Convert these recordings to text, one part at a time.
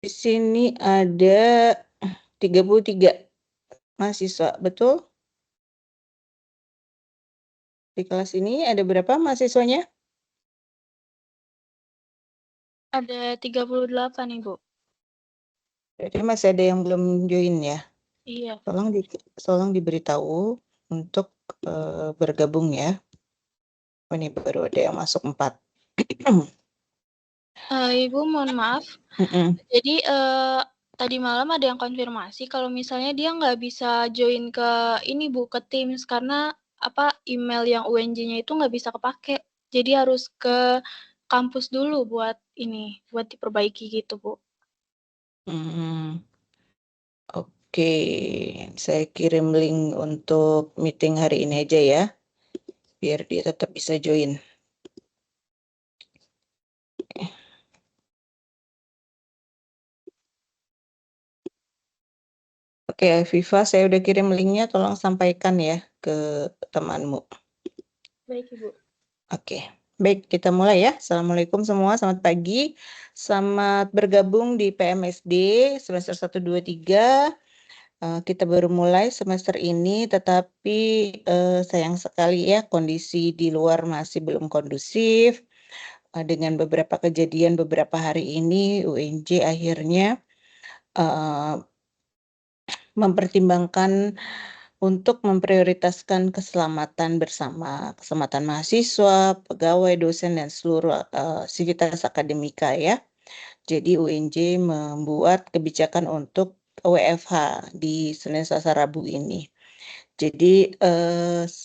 Di sini ada 33 mahasiswa, betul? Di kelas ini ada berapa mahasiswanya? Ada 38, Ibu. Jadi masih ada yang belum join ya? Iya. Tolong diberitahu untuk bergabung ya. Oh, ini baru ada yang masuk 4. Ibu mohon maaf. Jadi tadi malam ada yang konfirmasi kalau misalnya dia nggak bisa join ke ini Bu, ke Teams karena email yang UNJ-nya itu nggak bisa kepake. Jadi harus ke kampus dulu buat diperbaiki gitu Bu. Oke, saya kirim link untuk meeting hari ini aja ya, biar dia tetap bisa join. Oke, Viva, saya udah kirim linknya, tolong sampaikan ya ke temanmu. Baik, Ibu. Oke, baik, kita mulai ya. Assalamualaikum semua, selamat pagi. Selamat bergabung di PMSD semester 1, 2, 3. Kita baru mulai semester ini, tetapi sayang sekali ya, kondisi di luar masih belum kondusif. Dengan beberapa kejadian beberapa hari ini, UNJ akhirnya mempertimbangkan untuk memprioritaskan keselamatan bersama, keselamatan mahasiswa, pegawai, dosen, dan seluruh sivitas akademika ya. Jadi UNJ membuat kebijakan untuk WFH di Senin, Selasa, Rabu ini. Jadi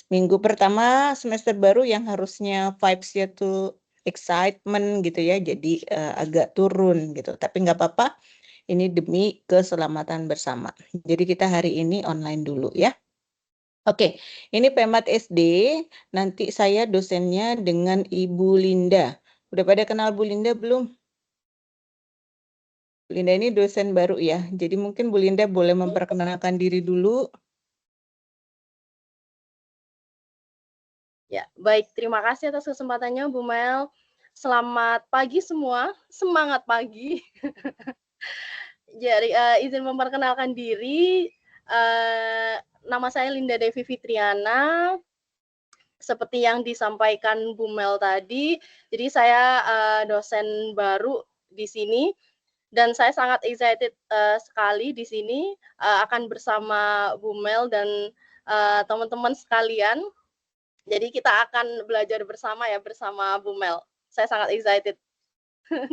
minggu pertama semester baru yang harusnya vibes-nya tuh excitement gitu ya, jadi agak turun gitu. Tapi nggak apa-apa, ini demi keselamatan bersama. Jadi kita hari ini online dulu ya. Oke, ini Pemat SD. Nanti saya dosennya dengan Ibu Linda. Udah pada kenal Bu Linda belum? Bu Linda ini dosen baru ya. Jadi mungkin Bu Linda boleh memperkenalkan diri dulu. Ya, baik. Terima kasih atas kesempatannya, Bu Mel. Selamat pagi semua. Semangat pagi. Jadi izin memperkenalkan diri. Nama saya Linda Devi Fitriana. Seperti yang disampaikan Bu Mel tadi, jadi saya dosen baru di sini dan saya sangat excited sekali di sini akan bersama Bu Mel dan teman-teman sekalian. Jadi kita akan belajar bersama ya bersama Bu Mel. Saya sangat excited.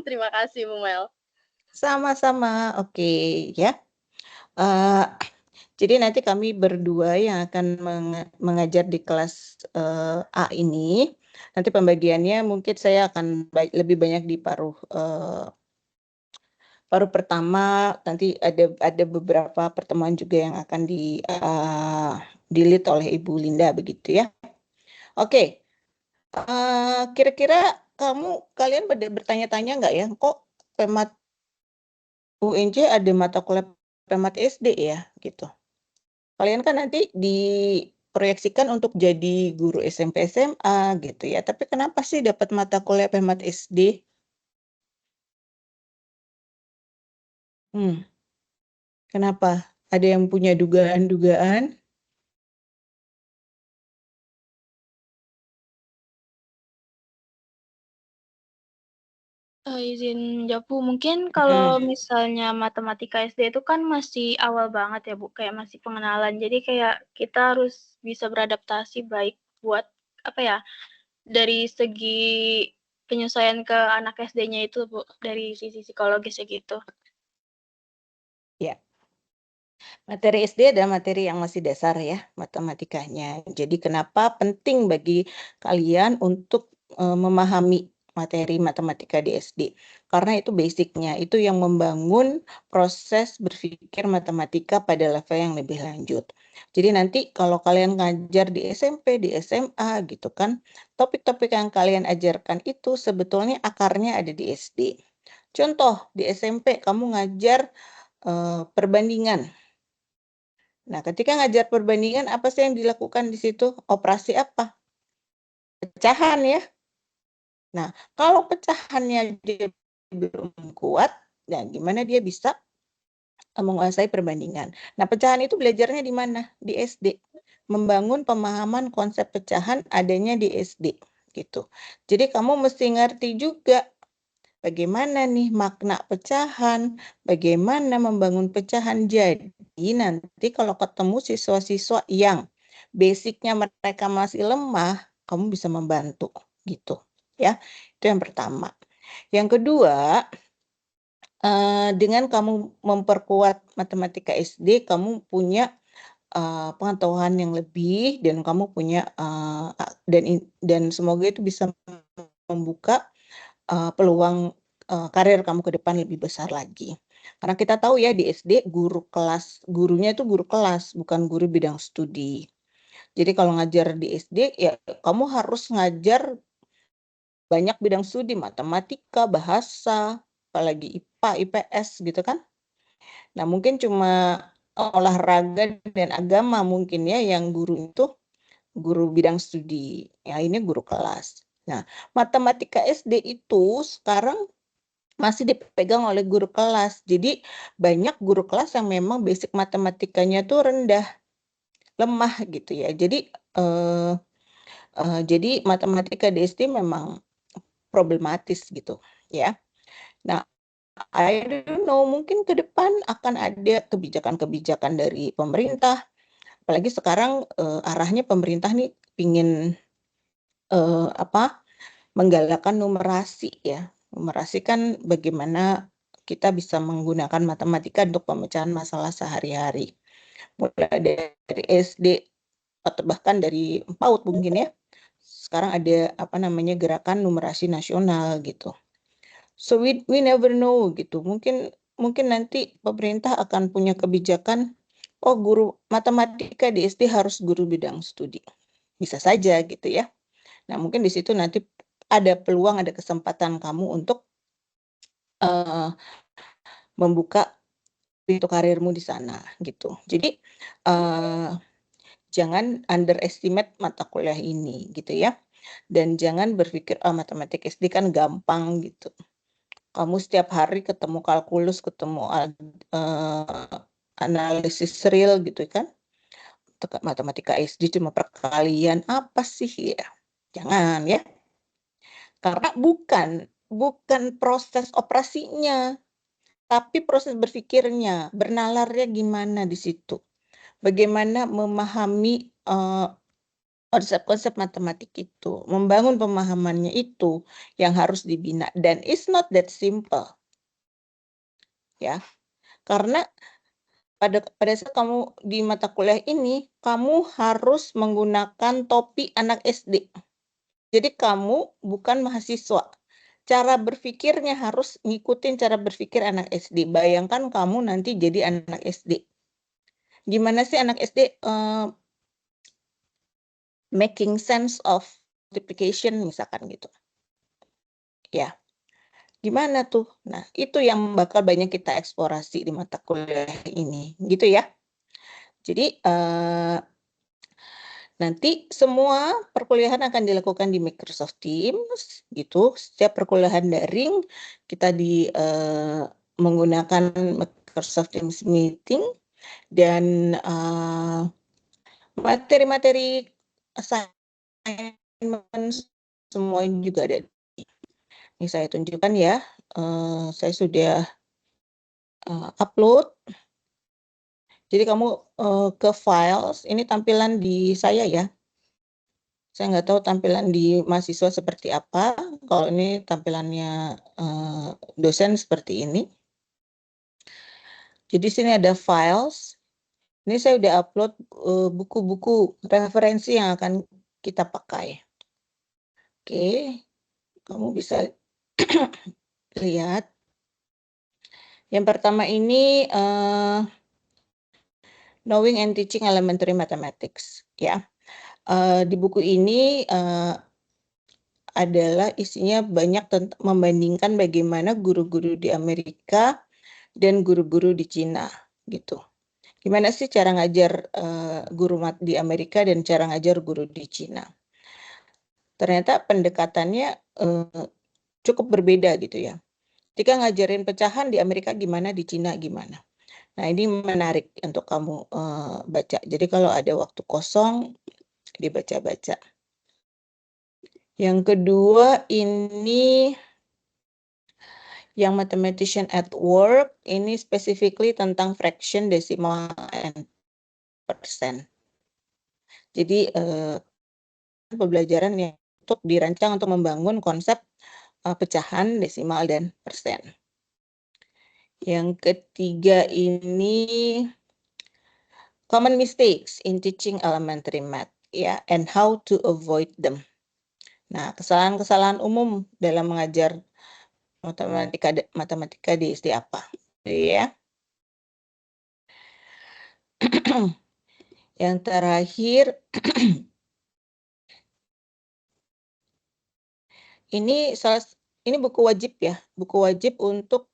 Terima kasih Bu Mel. Sama-sama, oke ya. Jadi nanti kami berdua yang akan mengajar di kelas A ini. Nanti pembagiannya mungkin saya akan lebih banyak di paruh pertama. Nanti ada beberapa pertemuan juga yang akan di-lead oleh Ibu Linda begitu ya. Oke, kira-kira kalian pada bertanya-tanya nggak ya, kok Pemat UNJ ada mata kuliah Pemat SD ya gitu. Kalian kan nanti diproyeksikan untuk jadi guru SMP SMA gitu ya. Tapi kenapa sih dapat mata kuliah Pemat SD? Kenapa? Ada yang punya dugaan-dugaan? Izin jawab Bu, mungkin kalau misalnya matematika SD itu kan masih awal banget ya Bu, kayak masih pengenalan. Jadi kayak kita harus bisa beradaptasi baik buat dari segi penyesuaian ke anak SD-nya itu Bu, dari sisi psikologisnya gitu. Ya. Materi SD adalah materi yang masih dasar ya, matematikanya. Jadi kenapa penting bagi kalian untuk memahami materi matematika di SD? Karena itu basicnya, itu yang membangun proses berpikir matematika pada level yang lebih lanjut. Jadi nanti kalau kalian ngajar di SMP, di SMA gitu kan, topik-topik yang kalian ajarkan itu sebetulnya akarnya ada di SD. Contoh, di SMP kamu ngajar perbandingan. Nah, ketika ngajar perbandingan, apa sih yang dilakukan di situ? Operasi apa? Pecahan ya. Nah, kalau pecahannya dia belum kuat, Nah, gimana dia bisa menguasai perbandingan. Nah, pecahan itu belajarnya di mana? Di SD. Membangun pemahaman konsep pecahan adanya di SD gitu. Jadi kamu mesti ngerti juga bagaimana nih makna pecahan, bagaimana membangun pecahan. Jadi nanti kalau ketemu siswa-siswa yang basicnya mereka masih lemah, kamu bisa membantu gitu ya. Itu yang pertama. Yang kedua, dengan kamu memperkuat matematika SD, kamu punya pengetahuan yang lebih dan kamu punya dan semoga itu bisa membuka peluang karir kamu ke depan lebih besar lagi. Karena kita tahu ya di SD gurunya itu guru kelas, bukan guru bidang studi. Jadi kalau ngajar di SD ya kamu harus ngajar banyak bidang studi, matematika, bahasa, apalagi IPA, IPS gitu kan. Nah, mungkin cuma olahraga dan agama mungkin ya yang guru itu guru bidang studi. Ya, ini guru kelas. Nah, matematika SD itu sekarang masih dipegang oleh guru kelas. Jadi banyak guru kelas yang memang basic matematikanya tuh rendah, lemah gitu ya. Jadi matematika di SD memang problematis gitu ya. Nah, I don't know, mungkin ke depan akan ada kebijakan-kebijakan dari pemerintah. Apalagi sekarang arahnya pemerintah nih pingin menggalakkan numerasi ya. Numerasi kan bagaimana kita bisa menggunakan matematika untuk pemecahan masalah sehari-hari. Mulai dari SD atau bahkan dari PAUD mungkin ya. Sekarang ada gerakan numerasi nasional gitu. So we never know gitu. Mungkin nanti pemerintah akan punya kebijakan, oh guru matematika di SD harus guru bidang studi. Bisa saja gitu ya. Nah, mungkin di situ nanti ada peluang, ada kesempatan kamu untuk membuka pintu karirmu di sana gitu. Jadi jangan underestimate mata kuliah ini gitu ya. Dan jangan berpikir matematik SD kan gampang gitu. Kamu setiap hari ketemu kalkulus, ketemu analisis real gitu kan. Matematika SD cuma perkalian, apa sih ya? Jangan ya. Karena bukan proses operasinya, tapi proses berpikirnya, bernalarnya gimana di situ. Bagaimana memahami konsep-konsep matematik itu, membangun pemahamannya itu yang harus dibina. Dan it's not that simple. Ya. Karena pada saat kamu di mata kuliah ini, kamu harus menggunakan topi anak SD. Jadi kamu bukan mahasiswa. Cara berpikirnya harus ngikutin cara berpikir anak SD. Bayangkan kamu nanti jadi anak SD. Gimana sih anak SD making sense of multiplication misalkan gitu. Ya. Gimana tuh? Nah, itu yang bakal banyak kita eksplorasi di mata kuliah ini. Gitu ya. Jadi nanti semua perkuliahan akan dilakukan di Microsoft Teams gitu. Setiap perkuliahan daring kita menggunakan Microsoft Teams Meeting dan materi-materi assignment semua juga ada. Ini saya tunjukkan ya. Saya sudah upload. Jadi kamu ke files, ini tampilan di saya ya. Saya nggak tahu tampilan di mahasiswa seperti apa. Kalau ini tampilannya dosen seperti ini. Jadi sini ada files. Ini saya udah upload buku-buku referensi yang akan kita pakai. Oke, kamu bisa lihat. Yang pertama ini Knowing and Teaching Elementary Mathematics. Ya, di buku ini adalah isinya banyak membandingkan bagaimana guru-guru di Amerika dan guru-guru di Cina gitu. Gimana sih cara ngajar guru di Amerika dan cara ngajar guru di Cina? Ternyata pendekatannya cukup berbeda gitu ya. Jika ngajarin pecahan di Amerika gimana, di Cina gimana. Nah, ini menarik untuk kamu baca. Jadi kalau ada waktu kosong, dibaca-baca. Yang kedua ini yang Mathematician at Work, ini specifically tentang fraction, decimal, and percent. Jadi pembelajaran yang untuk dirancang untuk membangun konsep pecahan, desimal, dan persen. Yang ketiga ini common mistakes in teaching elementary math, ya, and how to avoid them. Nah, kesalahan-kesalahan umum dalam mengajar matematika di SD apa, ya. Yang terakhir ini buku wajib ya, buku wajib untuk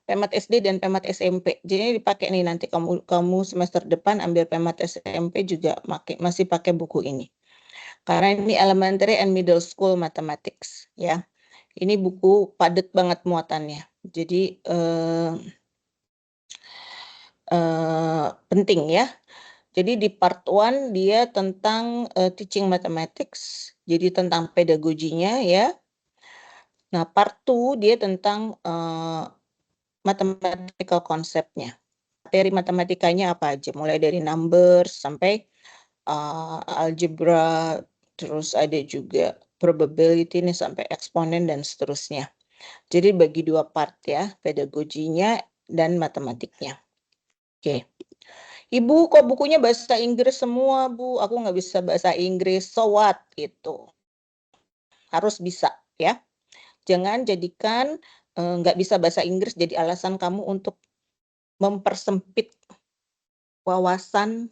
PMAT SD dan PMAT SMP. Jadi ini dipakai nih nanti kamu semester depan ambil PMAT SMP juga masih pakai buku ini. Karena ini elementary and middle school mathematics ya. Ini buku padat banget muatannya. Jadi penting ya. Jadi di part 1 dia tentang teaching mathematics. Jadi tentang pedagoginya ya. Nah, part 2 dia tentang mathematical konsepnya. Materi matematikanya apa aja, mulai dari numbers sampai algebra, terus ada juga probability nih sampai eksponen dan seterusnya. Jadi bagi 2 part ya, pedagoginya dan matematiknya. Oke. Ibu, kok bukunya bahasa Inggris semua, Bu? Aku nggak bisa bahasa Inggris, so what? Gitu. Harus bisa ya. Jangan jadikan nggak bisa bahasa Inggris jadi alasan kamu untuk mempersempit wawasan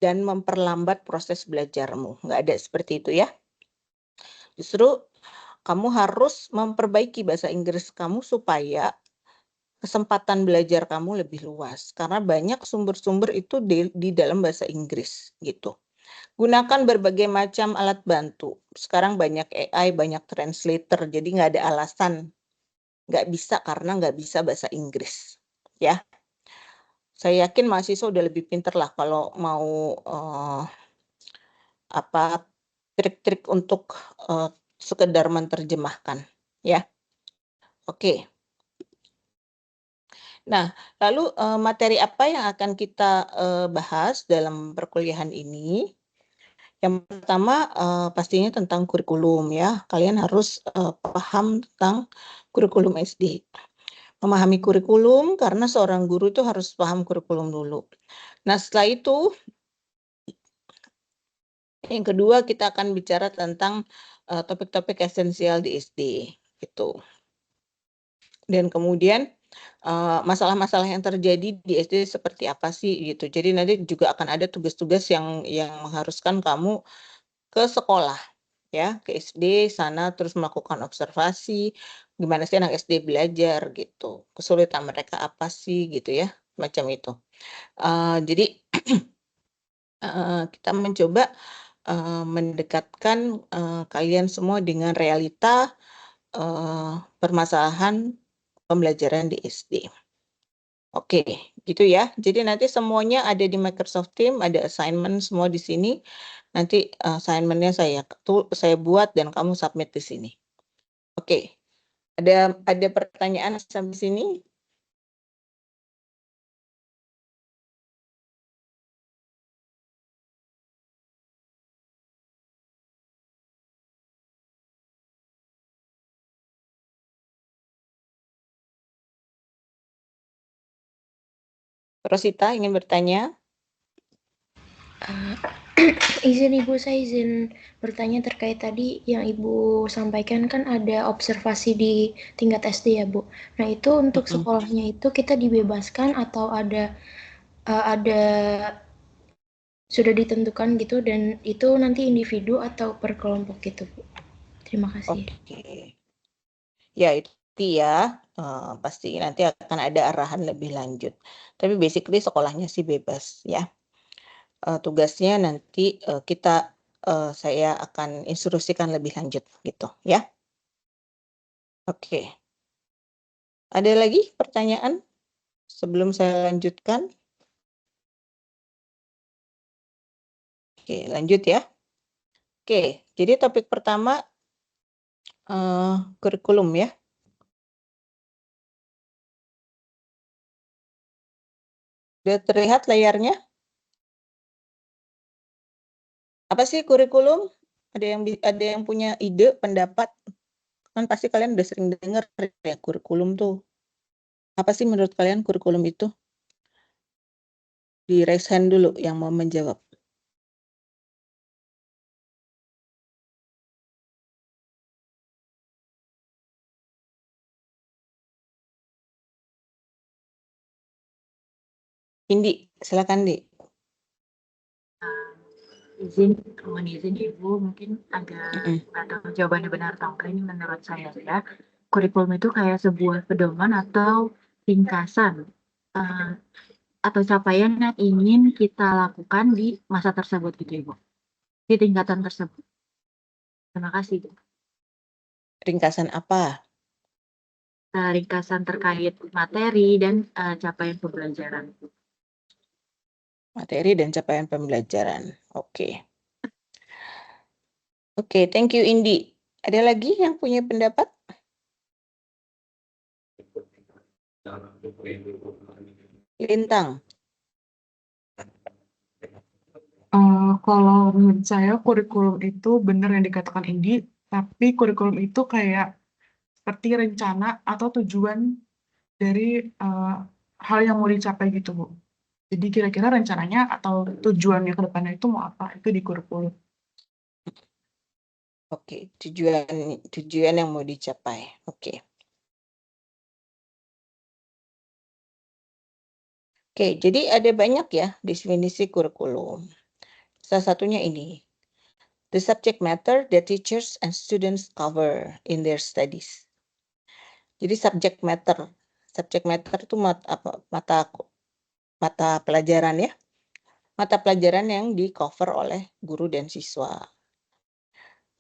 dan memperlambat proses belajarmu. Nggak ada seperti itu ya. Justru kamu harus memperbaiki bahasa Inggris kamu supaya kesempatan belajar kamu lebih luas. Karena banyak sumber-sumber itu di dalam bahasa Inggris gitu. Gunakan berbagai macam alat bantu. Sekarang banyak AI, banyak translator, jadi nggak ada alasan nggak bisa karena nggak bisa bahasa Inggris. Ya. Saya yakin mahasiswa udah lebih pinter lah kalau mau trik-trik untuk sekedar menerjemahkan, ya. Oke. Nah, lalu materi apa yang akan kita bahas dalam perkuliahan ini? Yang pertama pastinya tentang kurikulum ya. Kalian harus paham tentang kurikulum SD. Memahami kurikulum karena seorang guru itu harus paham kurikulum dulu. Nah, setelah itu yang kedua kita akan bicara tentang topik-topik esensial di SD gitu. Dan kemudian masalah-masalah yang terjadi di SD seperti apa sih gitu. Jadi nanti juga akan ada tugas-tugas yang mengharuskan kamu ke sekolah ya, ke SD sana terus melakukan observasi gimana sih anak SD belajar gitu. Kesulitan mereka apa sih gitu ya, macam itu. Jadi kita mencoba mendekatkan kalian semua dengan realita permasalahan pembelajaran di SD. Oke, gitu ya. Jadi nanti semuanya ada di Microsoft Teams, ada assignment semua di sini. Nanti assignment-nya saya buat dan kamu submit di sini. Oke. Ada pertanyaan sampai sini? Rosita ingin bertanya? Izin Ibu, saya izin bertanya terkait tadi yang Ibu sampaikan kan ada observasi di tingkat SD ya Bu. Nah itu untuk sekolahnya itu kita dibebaskan atau ada sudah ditentukan gitu dan itu nanti individu atau per kelompok gitu Bu. Terima kasih. Oke. Ya itu ya, pasti nanti akan ada arahan lebih lanjut. Tapi basically sekolahnya sih bebas ya. Tugasnya nanti saya akan instruksikan lebih lanjut gitu ya. Oke. Ada lagi pertanyaan sebelum saya lanjutkan? Oke, lanjut ya. Oke, jadi topik pertama kurikulum ya. Sudah terlihat layarnya? Apa sih kurikulum? Ada yang punya ide, pendapat? Kan pasti kalian udah sering dengar ya kurikulum tuh. Apa sih menurut kalian kurikulum itu? Di raise hand dulu yang mau menjawab. Indi, silakan Di. Mohon izin Ibu, mungkin agak atau jawabannya benar atau enggak ini menurut saya ya. Kurikulum itu kayak sebuah pedoman atau ringkasan atau capaian yang ingin kita lakukan di masa tersebut gitu Ibu. Di tingkatan tersebut. Terima kasih. Ringkasan apa? Ringkasan terkait materi dan capaian pembelajaran. Materi dan capaian pembelajaran. Oke. Oke, thank you Indi. Ada lagi yang punya pendapat? Lintang. Kalau menurut saya kurikulum itu benar yang dikatakan Indi, tapi kurikulum itu kayak seperti rencana atau tujuan dari hal yang mau dicapai gitu, Bu. Jadi kira-kira rencananya atau tujuannya ke depannya itu mau apa? Itu di kurikulum. Oke, tujuan yang mau dicapai. Oke. Oke, jadi ada banyak ya definisi kurikulum. Salah satunya ini. The subject matter that teachers and students cover in their studies. Jadi subject matter itu mata pelajaran ya. Mata pelajaran yang di cover oleh guru dan siswa.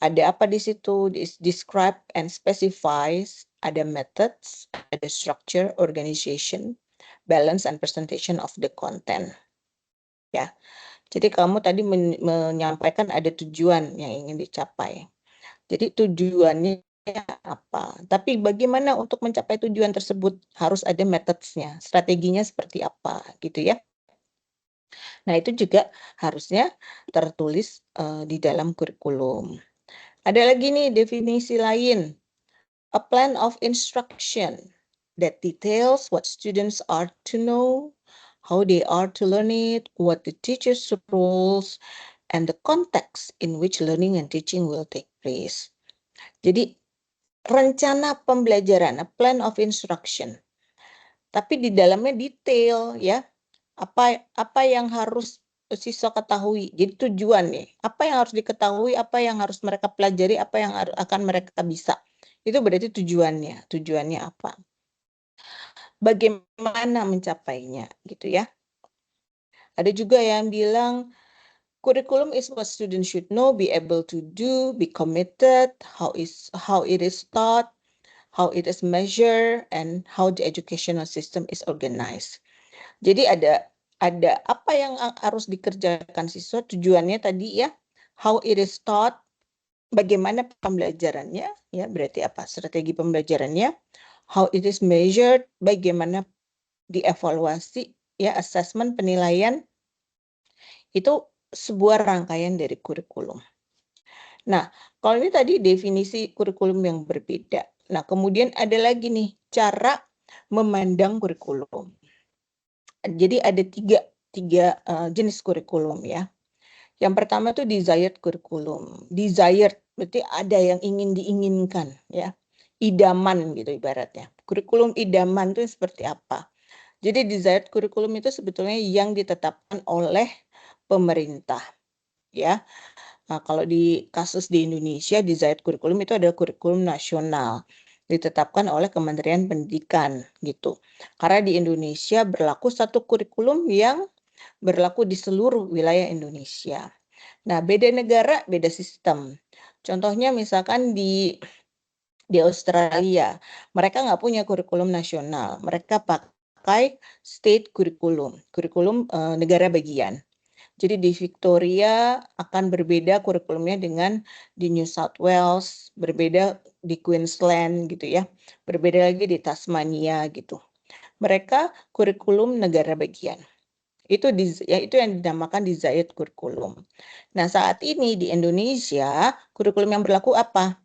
Ada apa di situ? Describe and specifies. Ada methods, ada structure, organization, balance and presentation of the content. Ya. Jadi kamu tadi menyampaikan ada tujuan yang ingin dicapai. Jadi tujuannya apa? Tapi bagaimana untuk mencapai tujuan tersebut? Harus ada methods-nya, strateginya seperti apa gitu ya. Nah, itu juga harusnya tertulis di dalam kurikulum. Ada lagi nih definisi lain. A plan of instruction that details what students are to know, how they are to learn it, what the teacher's roles, and the context in which learning and teaching will take place. Jadi, rencana pembelajaran, a plan of instruction. Tapi di dalamnya detail ya. Apa yang harus siswa ketahui. Jadi tujuan nih, apa yang harus diketahui, apa yang harus mereka pelajari, apa yang akan mereka bisa. Itu berarti tujuannya. Tujuannya apa? Bagaimana mencapainya gitu ya. Ada juga yang bilang curriculum is what students should know, be able to do, be committed, how it is taught, how it is measured, and how the educational system is organized. Jadi ada apa yang harus dikerjakan siswa, tujuannya tadi ya, how it is taught, bagaimana pembelajarannya, ya berarti apa, strategi pembelajarannya, how it is measured, bagaimana dievaluasi, ya assessment, penilaian, itu sebuah rangkaian dari kurikulum. Nah, kalau ini tadi definisi kurikulum yang berbeda. Nah, kemudian ada lagi nih, cara memandang kurikulum. Jadi ada tiga jenis kurikulum ya. Yang pertama itu desired kurikulum. Desired berarti ada yang diinginkan ya. Idaman gitu ibaratnya. Kurikulum idaman itu seperti apa? Jadi desired kurikulum itu sebetulnya yang ditetapkan oleh pemerintah ya. Nah, kalau di kasus di Indonesia desired kurikulum itu adalah kurikulum nasional. Ditetapkan oleh Kementerian Pendidikan gitu. Karena di Indonesia berlaku satu kurikulum yang berlaku di seluruh wilayah Indonesia. Nah, beda negara, beda sistem. Contohnya misalkan di Di Australia, mereka nggak punya kurikulum nasional. Mereka pakai state kurikulum negara bagian. Jadi di Victoria akan berbeda kurikulumnya dengan di New South Wales, berbeda di Queensland gitu ya, berbeda lagi di Tasmania gitu. Mereka kurikulum negara bagian. Itu yang dinamakan desired kurikulum. Nah, saat ini di Indonesia kurikulum yang berlaku apa?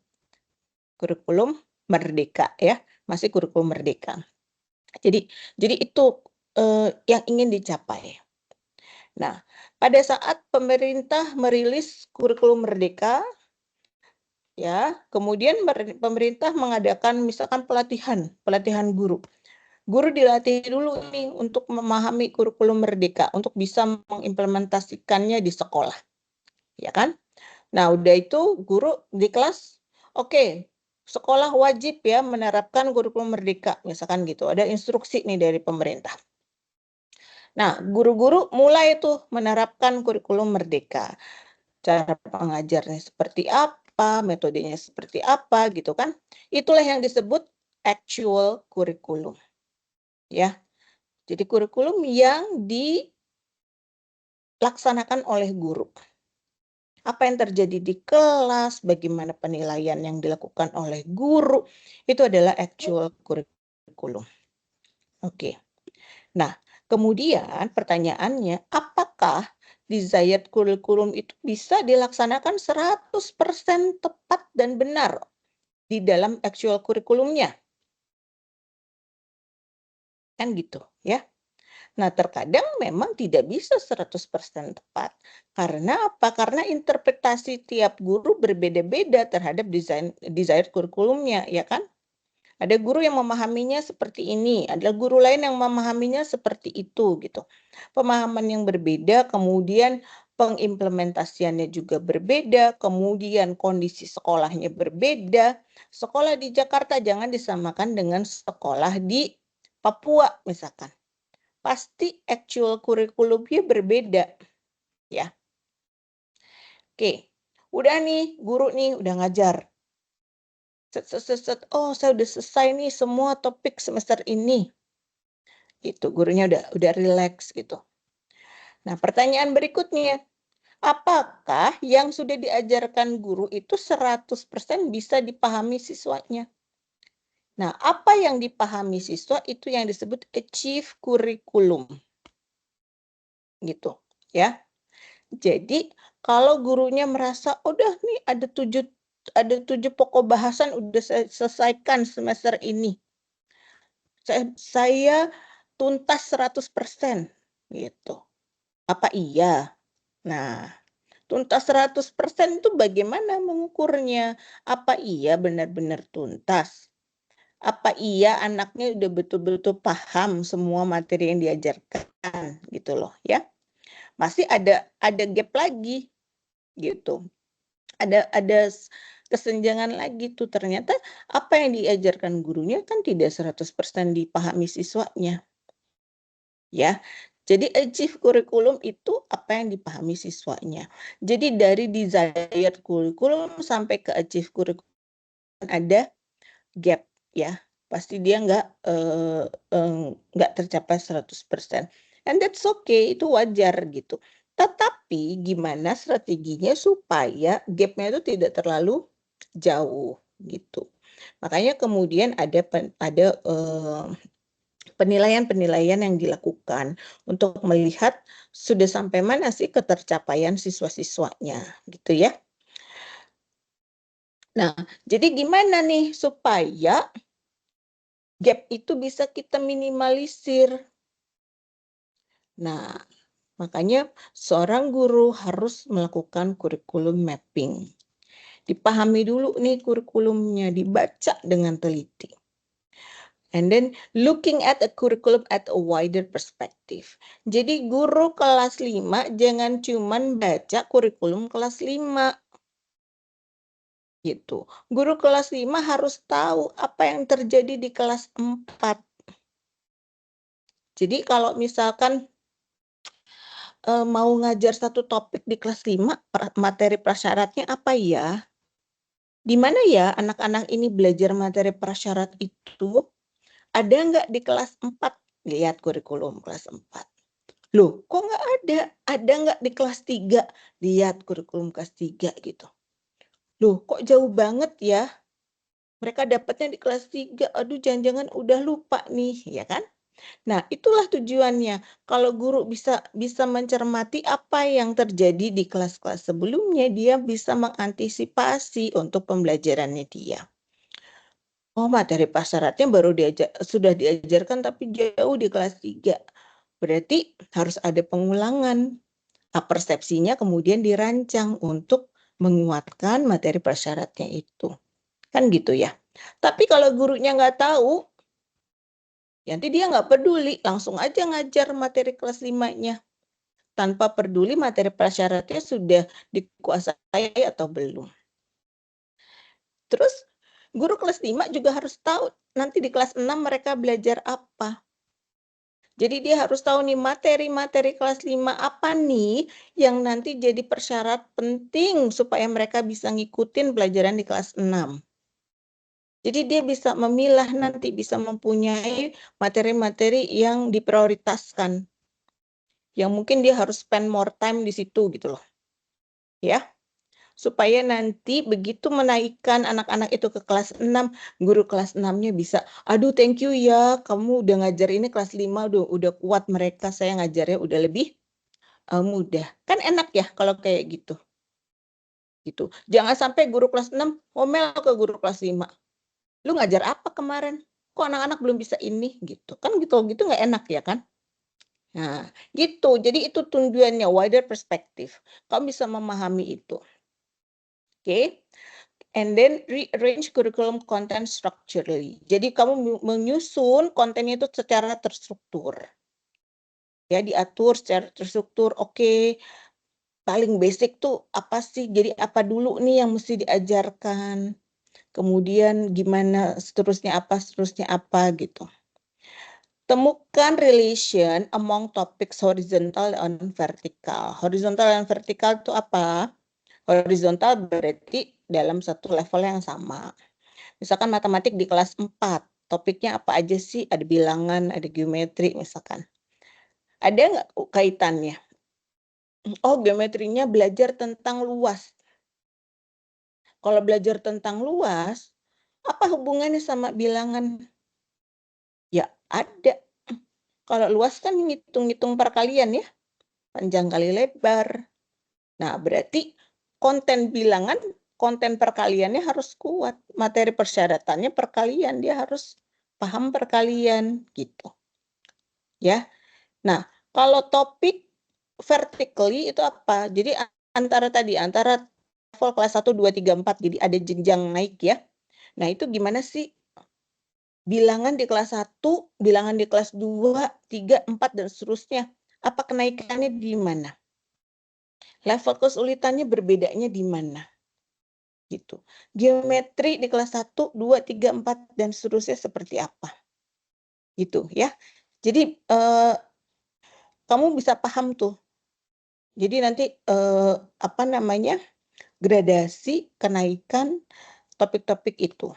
Kurikulum merdeka ya, masih kurikulum merdeka. Jadi itu yang ingin dicapai. Nah, pada saat pemerintah merilis kurikulum merdeka, ya, kemudian pemerintah mengadakan misalkan pelatihan guru. Guru dilatih dulu nih untuk memahami kurikulum merdeka, untuk bisa mengimplementasikannya di sekolah, ya kan? Nah, udah itu guru di kelas, oke, sekolah wajib ya menerapkan kurikulum merdeka, misalkan gitu. Ada instruksi nih dari pemerintah. Nah, guru-guru mulai tuh menerapkan kurikulum merdeka. Cara pengajarnya seperti apa, metodenya seperti apa gitu kan. Itulah yang disebut actual kurikulum. Ya. Jadi kurikulum yang dilaksanakan oleh guru. Apa yang terjadi di kelas, bagaimana penilaian yang dilakukan oleh guru, itu adalah actual kurikulum. Oke. Nah, kemudian pertanyaannya, apakah desired kurikulum itu bisa dilaksanakan 100% tepat dan benar di dalam actual kurikulumnya? Kan gitu, ya. Nah, terkadang memang tidak bisa 100% tepat. Karena apa? Karena interpretasi tiap guru berbeda-beda terhadap desired kurikulumnya, ya kan? Ada guru yang memahaminya seperti ini, ada guru lain yang memahaminya seperti itu gitu. Pemahaman yang berbeda, kemudian pengimplementasiannya juga berbeda, kemudian kondisi sekolahnya berbeda. Sekolah di Jakarta jangan disamakan dengan sekolah di Papua misalkan. Pasti actual kurikulumnya berbeda ya. Oke, udah nih guru nih udah ngajar. Oh, saya udah selesai nih semua topik semester ini. Itu gurunya udah relax gitu. Nah, pertanyaan berikutnya, apakah yang sudah diajarkan guru itu 100% bisa dipahami siswanya? Nah, apa yang dipahami siswa itu yang disebut achieve kurikulum. Gitu, ya. Jadi, kalau gurunya merasa udah nih ada 7 pokok bahasan udah saya selesaikan semester ini. Saya tuntas 100% gitu. Apa iya? Nah, tuntas 100% itu bagaimana mengukurnya? Apa iya benar-benar tuntas? Apa iya anaknya udah betul-betul paham semua materi yang diajarkan gitu loh ya? Masih ada gap lagi gitu. Ada kesenjangan lagi tuh, ternyata apa yang diajarkan gurunya kan tidak 100% dipahami siswanya. Ya. Jadi achieve kurikulum itu apa yang dipahami siswanya. Jadi dari desired kurikulum sampai ke achieve kurikulum ada gap ya. Pasti dia nggak tercapai 100%. And that's okay, itu wajar gitu. Tetapi gimana strateginya supaya gapnya itu tidak terlalu jauh gitu. Makanya kemudian ada penilaian-penilaian yang dilakukan untuk melihat sudah sampai mana sih ketercapaian siswa-siswanya gitu ya. Nah, jadi gimana nih supaya gap itu bisa kita minimalisir? Nah, makanya seorang guru harus melakukan kurikulum mapping. Dipahami dulu nih kurikulumnya, dibaca dengan teliti. And then looking at a curriculum at a wider perspective. Jadi guru kelas 5 jangan cuman baca kurikulum kelas 5. Gitu. Guru kelas 5 harus tahu apa yang terjadi di kelas 4. Jadi kalau misalkan mau ngajar satu topik di kelas 5, materi prasyaratnya apa ya? Di mana ya anak-anak ini belajar materi prasyarat itu? Ada nggak di kelas 4? Lihat kurikulum kelas 4. Loh, kok nggak ada? Ada nggak di kelas 3? Lihat kurikulum kelas 3 gitu. Loh, kok jauh banget ya? Mereka dapatnya di kelas 3. Aduh, jangan-jangan udah lupa nih, ya kan? Nah, itulah tujuannya. Kalau guru bisa mencermati apa yang terjadi di kelas-kelas sebelumnya, dia bisa mengantisipasi untuk pembelajarannya dia. Oh, materi prasyaratnya sudah diajarkan tapi jauh di kelas 3. Berarti harus ada pengulangan. Persepsinya kemudian dirancang untuk menguatkan materi prasyaratnya itu. Kan gitu ya. Tapi kalau gurunya nggak tahu, nanti dia nggak peduli, langsung aja ngajar materi kelas 5-nya. Tanpa peduli materi prasyaratnya sudah dikuasai atau belum. Terus guru kelas 5 juga harus tahu nanti di kelas 6 mereka belajar apa. Jadi dia harus tahu nih materi-materi kelas 5 apa nih yang nanti jadi persyarat penting supaya mereka bisa ngikutin pelajaran di kelas 6. Jadi dia bisa memilah nanti, bisa mempunyai materi-materi yang diprioritaskan. Yang mungkin dia harus spend more time di situ gitu loh. Ya. Supaya nanti begitu menaikkan anak-anak itu ke kelas 6, guru kelas 6-nya bisa, aduh thank you ya, kamu udah ngajar ini kelas 5, udah kuat mereka, saya ngajarnya udah lebih mudah. Kan enak ya kalau kayak gitu. Gitu. Jangan sampai guru kelas 6 ngomel ke guru kelas 5. Lu ngajar apa kemarin? Kok anak-anak belum bisa ini? Gitu. Kan gitu nggak enak ya kan? Nah, gitu. Jadi itu tujuannya, wider perspective. Kamu bisa memahami itu. Oke. And then rearrange curriculum content structurally. Jadi kamu menyusun kontennya itu secara terstruktur. Ya, diatur secara terstruktur. Oke. Paling basic tuh apa sih? Jadi apa dulu nih yang mesti diajarkan? Kemudian gimana seterusnya apa gitu. Temukan relation among topics horizontal and vertical. Horizontal dan vertikal itu apa? Horizontal berarti dalam satu level yang sama. Misalkan matematik di kelas 4, topiknya apa aja sih? Ada bilangan, ada geometri misalkan. Ada nggak kaitannya? Oh, geometrinya belajar tentang luas. Kalau belajar tentang luas, apa hubungannya sama bilangan? Ya, ada. Kalau luas kan ngitung-ngitung perkalian ya, panjang kali lebar. Nah, berarti konten bilangan, konten perkaliannya harus kuat. Materi persyaratannya perkalian, dia harus paham perkalian gitu. Ya. Nah, kalau topik vertically itu apa? Jadi antara level kelas 1, 2, 3, 4, jadi ada jenjang naik ya. Nah, itu gimana sih? Bilangan di kelas 1, bilangan di kelas 2, 3, 4, dan seterusnya. Apa kenaikannya di mana? Level kesulitannya berbedanya di mana? Gitu. Geometri di kelas 1, 2, 3, 4, dan seterusnya seperti apa? Gitu ya. Jadi kamu bisa paham tuh. Jadi nanti gradasi kenaikan topik-topik itu.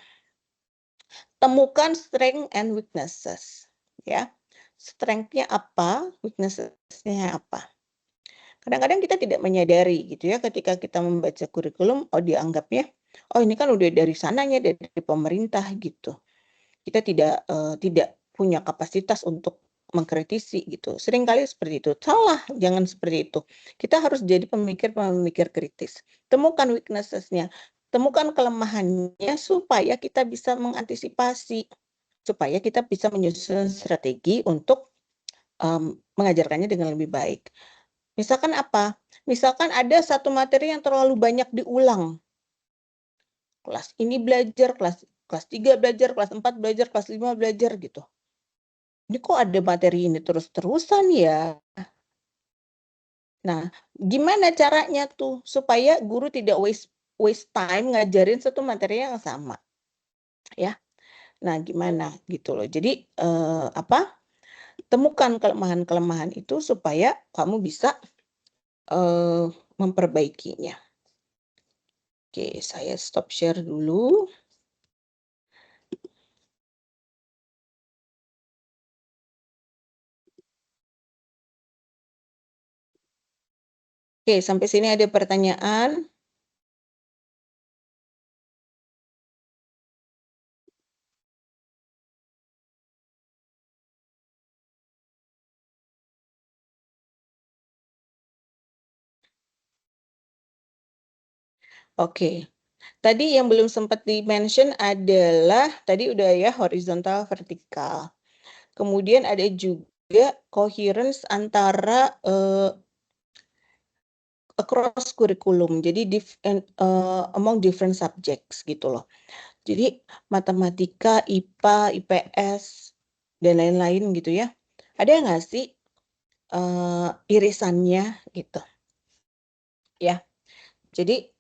Temukan strength and weaknesses, ya. Strength-nya apa, weakness-nya apa. Kadang-kadang kita tidak menyadari gitu ya ketika kita membaca kurikulum, dianggapnya, ini kan udah dari sananya, dari pemerintah gitu. Kita tidak punya kapasitas untuk mengkritisi gitu. Seringkali seperti itu. Salah, jangan seperti itu. Kita harus jadi pemikir kritis. Temukan weaknesses-nya, temukan kelemahannya supaya kita bisa mengantisipasi, supaya kita bisa menyusun strategi untuk mengajarkannya dengan lebih baik. Misalkan apa? Misalkan ada satu materi yang terlalu banyak diulang. Kelas ini belajar, kelas 3 belajar, kelas 4 belajar, kelas 5 belajar gitu. Ini kok ada materi ini terus-terusan ya? Nah, gimana caranya tuh supaya guru tidak waste time ngajarin satu materi yang sama? Ya. Nah, gimana gitu loh. Jadi temukan kelemahan-kelemahan itu supaya kamu bisa memperbaikinya. Oke, saya stop share dulu. Oke, sampai sini ada pertanyaan? Oke. Tadi yang belum sempat di-mention adalah tadi udah ya horizontal vertikal. Kemudian ada juga coherence antara across kurikulum. Jadi among different subjects gitu loh. Jadi matematika, IPA, IPS dan lain-lain gitu ya. Ada nggak sih irisannya gitu? Ya. Jadi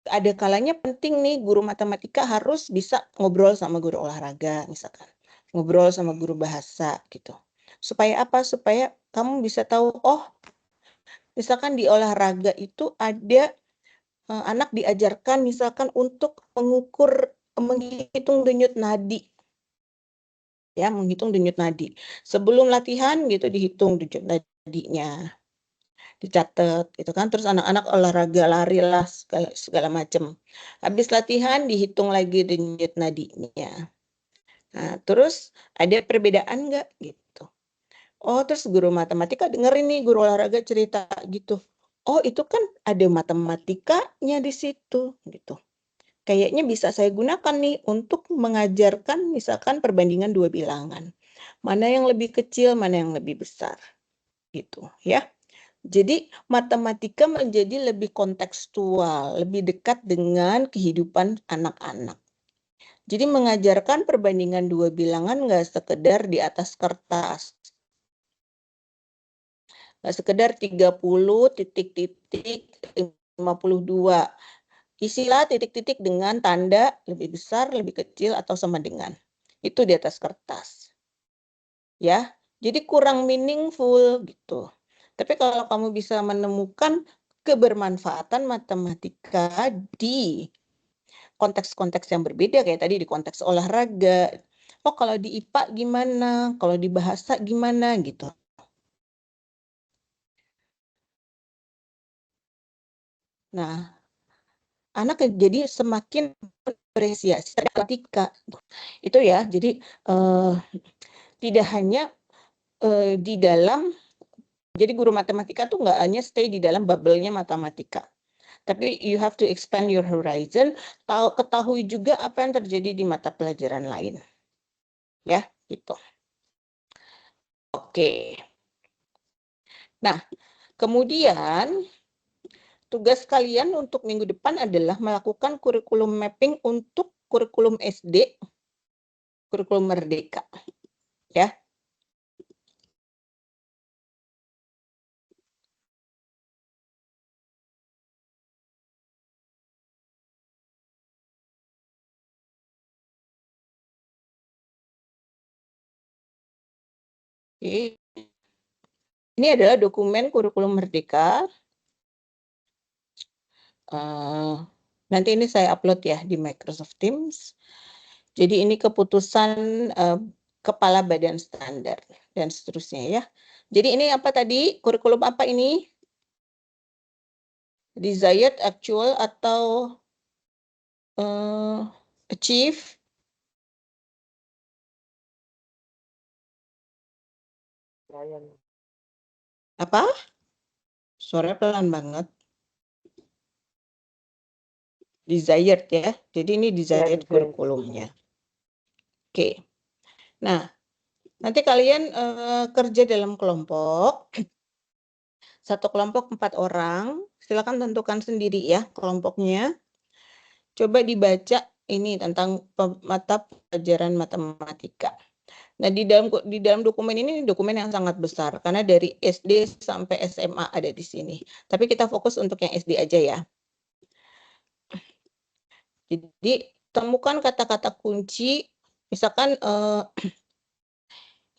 ada kalanya penting nih guru matematika harus bisa ngobrol sama guru olahraga misalkan. Ngobrol sama guru bahasa gitu. Supaya apa? Supaya kamu bisa tahu, oh misalkan di olahraga itu ada anak diajarkan misalkan untuk menghitung denyut nadi. Ya, menghitung denyut nadi. Sebelum latihan gitu dihitung denyut nadinya. Dicatat gitu kan, terus anak-anak olahraga lari lah segala macam. Habis latihan dihitung lagi denyut nadinya. Nah, terus ada perbedaan nggak gitu? Oh, terus guru matematika dengerin nih guru olahraga cerita gitu. Oh, itu kan ada matematikanya di situ gitu. Kayaknya bisa saya gunakan nih untuk mengajarkan misalkan perbandingan dua bilangan. Mana yang lebih kecil, mana yang lebih besar gitu ya. Jadi matematika menjadi lebih kontekstual, lebih dekat dengan kehidupan anak-anak. Jadi mengajarkan perbandingan dua bilangan nggak sekedar di atas kertas. Nggak sekedar 30 titik-titik 52. Isilah titik-titik dengan tanda lebih besar, lebih kecil, atau sama dengan. Itu di atas kertas. Ya, jadi kurang meaningful gitu. Tapi kalau kamu bisa menemukan kebermanfaatan matematika di konteks-konteks yang berbeda, kayak tadi di konteks olahraga. Oh, kalau di IPA gimana? Kalau di bahasa gimana gitu. Nah, anak jadi semakin apresiasi matematika. Itu ya, jadi tidak hanya di dalam, jadi guru matematika tuh nggak hanya stay di dalam bubble-nya matematika. Tapi you have to expand your horizon, ketahui juga apa yang terjadi di mata pelajaran lain. Ya, gitu. Oke. Nah, kemudian tugas kalian untuk minggu depan adalah melakukan kurikulum mapping untuk kurikulum SD, kurikulum merdeka. Ya. Oke. Ini adalah dokumen kurikulum merdeka. Nanti ini saya upload ya di Microsoft Teams. Jadi ini keputusan Kepala Badan Standar dan seterusnya ya. Jadi ini apa tadi? Kurikulum apa ini? Desired, actual, atau achieve? Apa? Suara pelan banget. Desired ya. Jadi ini desired kurikulumnya. Oke. Nah, nanti kalian kerja dalam kelompok. Satu kelompok 4 orang. Silakan tentukan sendiri ya kelompoknya. Coba dibaca ini tentang mata pelajaran matematika. Nah, di dalam dokumen ini dokumen yang sangat besar karena dari SD sampai SMA ada di sini. Tapi kita fokus untuk yang SD aja ya. Jadi temukan kata-kata kunci, misalkan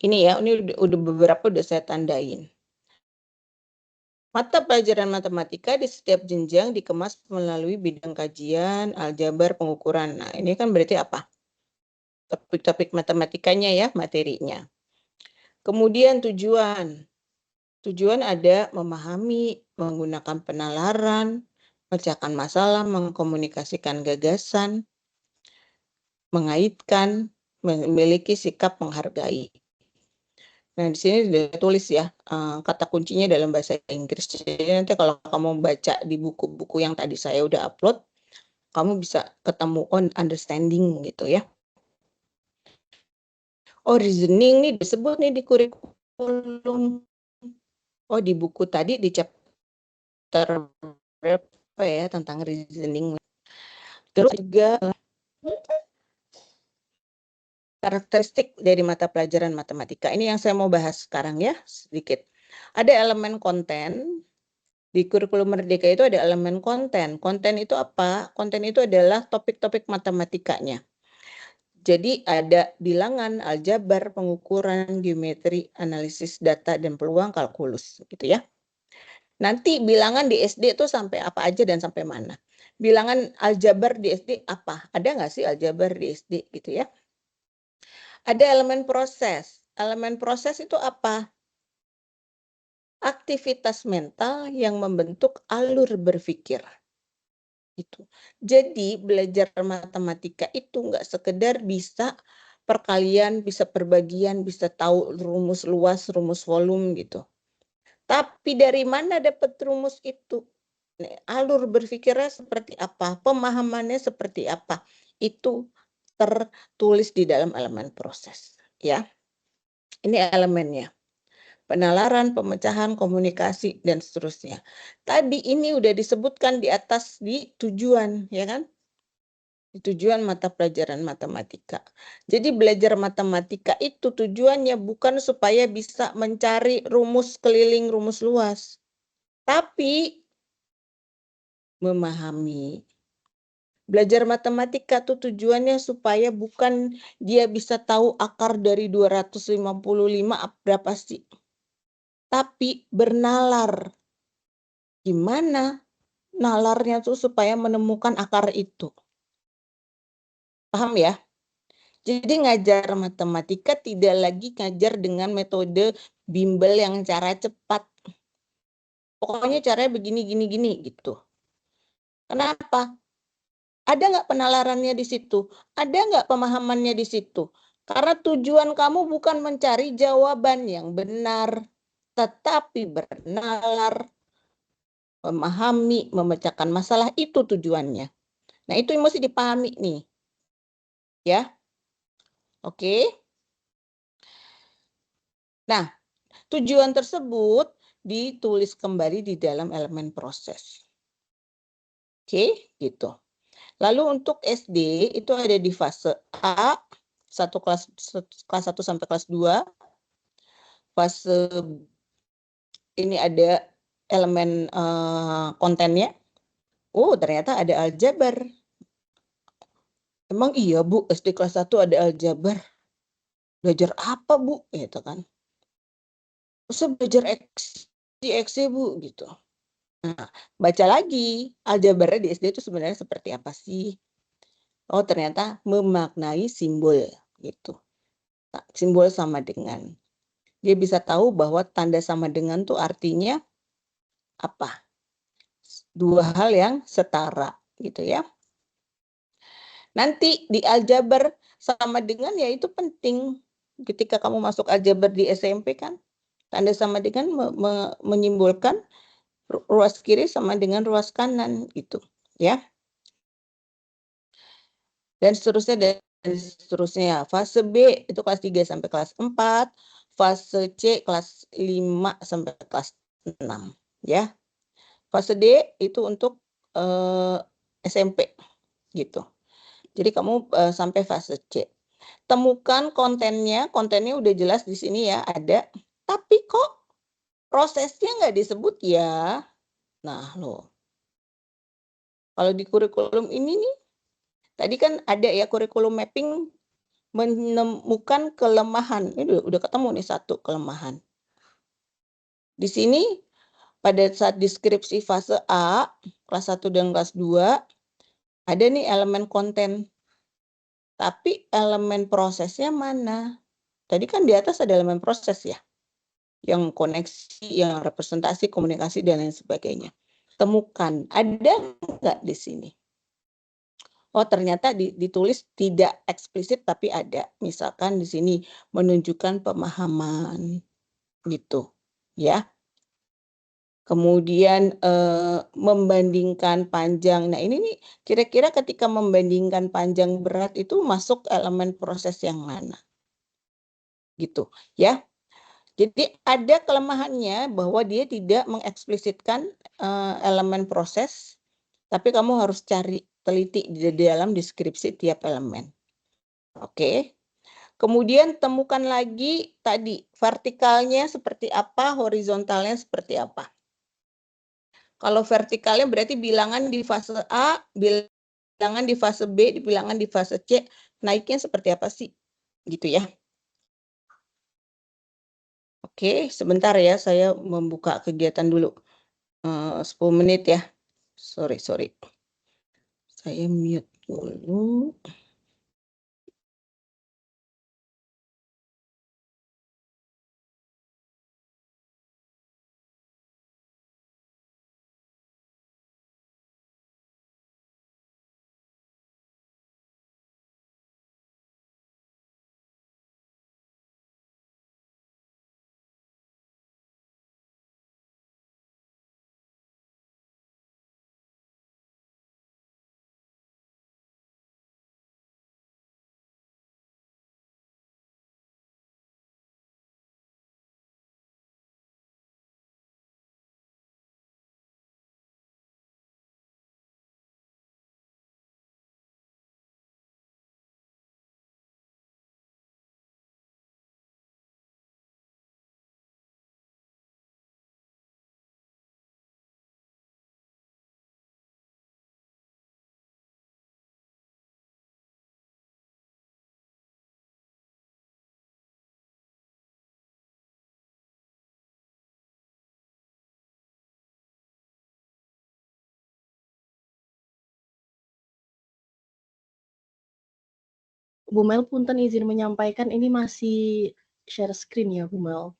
ini ya, ini udah beberapa udah saya tandain. Mata pelajaran matematika di setiap jenjang dikemas melalui bidang kajian, aljabar, pengukuran. Nah, ini kan berarti apa? Topik-topik matematikanya ya, materinya. Kemudian tujuan. Tujuan ada memahami, menggunakan penalaran, memecahkan masalah, mengkomunikasikan gagasan, mengaitkan, memiliki sikap menghargai. Nah, di sini sudah tulis ya, kata kuncinya dalam bahasa Inggris. Jadi nanti kalau kamu baca di buku-buku yang tadi saya udah upload, kamu bisa ketemu on understanding gitu ya. Oh, reasoning nih disebut nih di kurikulum. Oh, di buku tadi di chapter berapa ya tentang reasoning. Terus juga karakteristik dari mata pelajaran matematika. Ini yang saya mau bahas sekarang ya, sedikit. Ada elemen konten. Di kurikulum Merdeka itu ada elemen konten. Konten itu apa? Konten itu adalah topik-topik matematikanya. Jadi ada bilangan, aljabar, pengukuran, geometri, analisis data, dan peluang, kalkulus. Gitu ya. Nanti bilangan di SD itu sampai apa aja dan sampai mana? Bilangan aljabar di SD apa? Ada nggak sih aljabar di SD gitu ya? Ada elemen proses. Elemen proses itu apa? Aktivitas mental yang membentuk alur berpikir. Itu. Jadi belajar matematika itu nggak sekedar bisa perkalian, bisa perbagian, bisa tahu rumus luas, rumus volume gitu. Tapi dari mana dapat rumus itu? Alur berpikirnya seperti apa? Pemahamannya seperti apa? Itu tertulis di dalam elemen proses, ya. Ini elemennya. Penalaran, pemecahan, komunikasi, dan seterusnya. Tadi ini udah disebutkan di atas di tujuan, ya kan? Di tujuan mata pelajaran matematika. Jadi belajar matematika itu tujuannya bukan supaya bisa mencari rumus keliling, rumus luas. Tapi memahami. Belajar matematika tuh tujuannya supaya bukan dia bisa tahu akar dari 255 berapa sih. Tapi bernalar. Gimana nalarnya tuh supaya menemukan akar itu. Paham ya? Jadi ngajar matematika tidak lagi ngajar dengan metode bimbel yang cara cepat. Pokoknya caranya begini, gini, gini gitu. Kenapa? Ada nggak penalarannya di situ? Ada nggak pemahamannya di situ? Karena tujuan kamu bukan mencari jawaban yang benar, tetapi bernalar, memahami, memecahkan masalah, itu tujuannya. Nah, itu yang mesti dipahami nih. Ya. Oke. Nah, tujuan tersebut ditulis kembali di dalam elemen proses. Oke, gitu. Lalu untuk SD itu ada di fase A, kelas 1 sampai kelas 2. Fase ini ada elemen kontennya. Oh, ternyata ada aljabar. Emang iya, Bu, SD kelas 1 ada aljabar. Belajar apa, Bu? Gitu kan. Masa belajar X, Bu, gitu. Nah, baca lagi aljabarnya di SD itu sebenarnya seperti apa sih? Oh, ternyata memaknai simbol gitu. Nah, simbol sama dengan. Dia bisa tahu bahwa tanda sama dengan tuh artinya apa? Dua hal yang setara gitu ya. Nanti di aljabar sama dengan ya itu penting. Ketika kamu masuk aljabar di SMP kan, tanda sama dengan menyimbolkan ruas kiri sama dengan ruas kanan gitu ya. Dan seterusnya ya. Fase B itu kelas 3 sampai kelas 4, fase C kelas 5 sampai kelas 6 ya. Fase D itu untuk SMP gitu. Jadi kamu sampai fase C. Temukan kontennya udah jelas di sini ya, ada. Tapi kok prosesnya nggak disebut ya? Nah, loh. Kalau di kurikulum ini nih, tadi kan ada ya kurikulum mapping menemukan kelemahan. Ini udah ketemu nih satu kelemahan. Di sini pada saat deskripsi fase A, kelas 1 dan kelas 2, ada nih elemen konten. Tapi elemen prosesnya mana? Tadi kan di atas ada elemen proses ya, yang koneksi, yang representasi, komunikasi, dan lain sebagainya. Temukan, ada nggak di sini? Oh, ternyata ditulis tidak eksplisit tapi ada. Misalkan di sini menunjukkan pemahaman gitu, ya. Kemudian membandingkan panjang. Nah, ini nih kira-kira ketika membandingkan panjang berat itu masuk elemen proses yang mana? Gitu, ya. Jadi ada kelemahannya bahwa dia tidak mengeksplisitkan elemen proses, tapi kamu harus cari teliti di dalam deskripsi tiap elemen. Oke. Kemudian temukan lagi tadi vertikalnya seperti apa, horizontalnya seperti apa. Kalau vertikalnya berarti bilangan di fase A, bilangan di fase B, bilangan di fase C, naiknya seperti apa sih? Gitu ya. Oke, sebentar ya, saya membuka kegiatan dulu. 10 menit ya. Sorry. Saya mute dulu. Bu Mel, punten izin menyampaikan ini masih share screen ya, Bu Mel.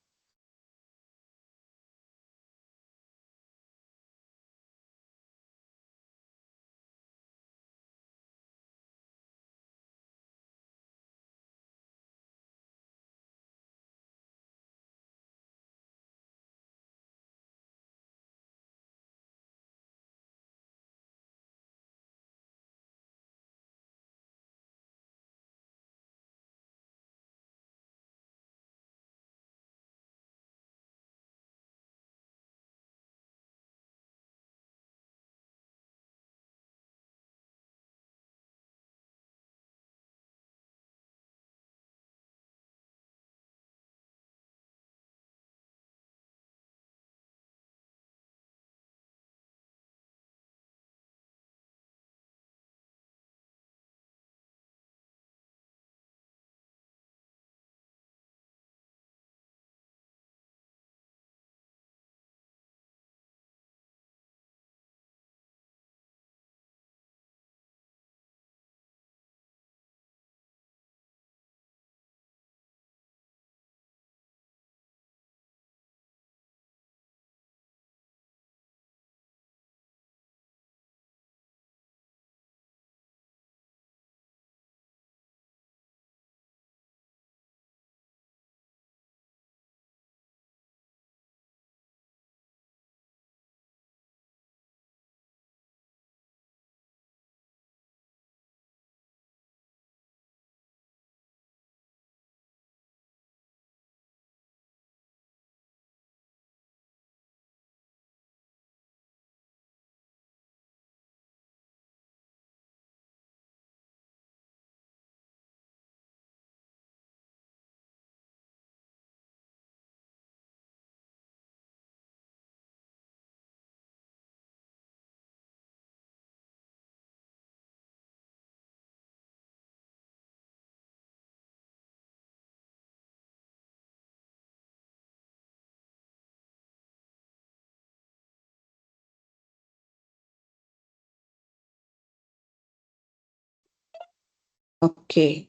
Oke.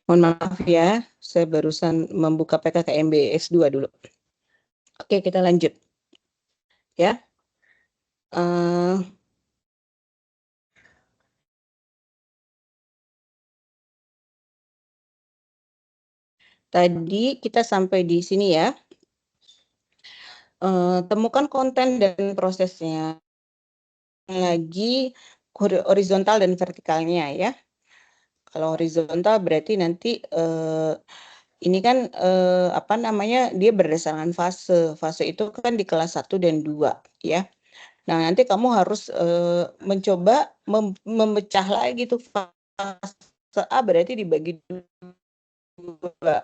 Mohon maaf ya, saya barusan membuka PKKMB S2 dulu. Oke, kita lanjut. Ya. Tadi kita sampai di sini ya. Temukan konten dan prosesnya. Lagi horizontal dan vertikalnya ya. Kalau horizontal berarti nanti ini kan apa namanya, dia berdasarkan fase. Fase itu kan di kelas 1 dan 2 ya. Nah, nanti kamu harus mencoba memecah lagi tuh fase A berarti dibagi 2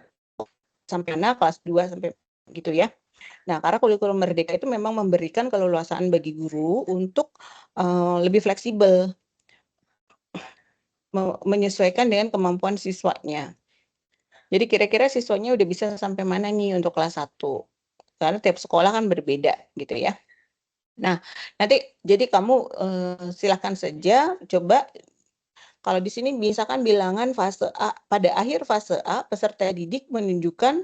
sampai mana, kelas 2 sampai gitu ya. Nah, karena kurikulum merdeka itu memang memberikan keleluasaan bagi guru untuk lebih fleksibel menyesuaikan dengan kemampuan siswanya. Jadi kira-kira siswanya udah bisa sampai mana nih untuk kelas 1. Karena tiap sekolah kan berbeda gitu ya. Nah, nanti jadi kamu silakan saja coba kalau di sini misalkan bilangan fase A, pada akhir fase A peserta didik menunjukkan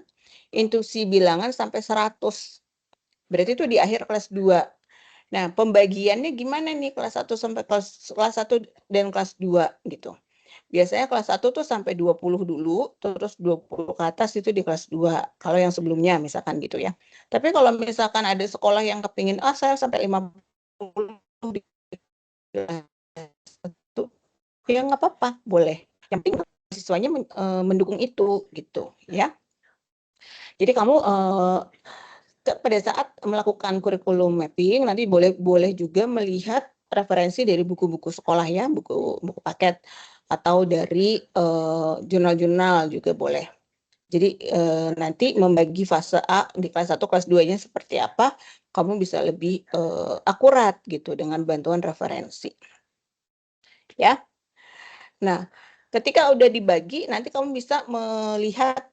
intuisi bilangan sampai 100. Berarti itu di akhir kelas 2. Nah, pembagiannya gimana nih kelas 1 sampai kelas 1 dan kelas 2 gitu. Biasanya kelas 1 tuh sampai 20 dulu, terus 20 ke atas itu di kelas 2. Kalau yang sebelumnya misalkan gitu ya. Tapi kalau misalkan ada sekolah yang kepingin, saya sampai 50 di kelas 1, ya nggak apa-apa, boleh. Yang penting siswanya mendukung itu gitu ya. Jadi kamu pada saat melakukan kurikulum mapping nanti boleh juga melihat referensi dari buku-buku sekolah ya, buku paket atau dari jurnal-jurnal juga boleh. Jadi nanti membagi fase A di kelas 1, kelas 2-nya seperti apa, kamu bisa lebih akurat gitu dengan bantuan referensi. Ya. Nah, ketika udah dibagi nanti kamu bisa melihat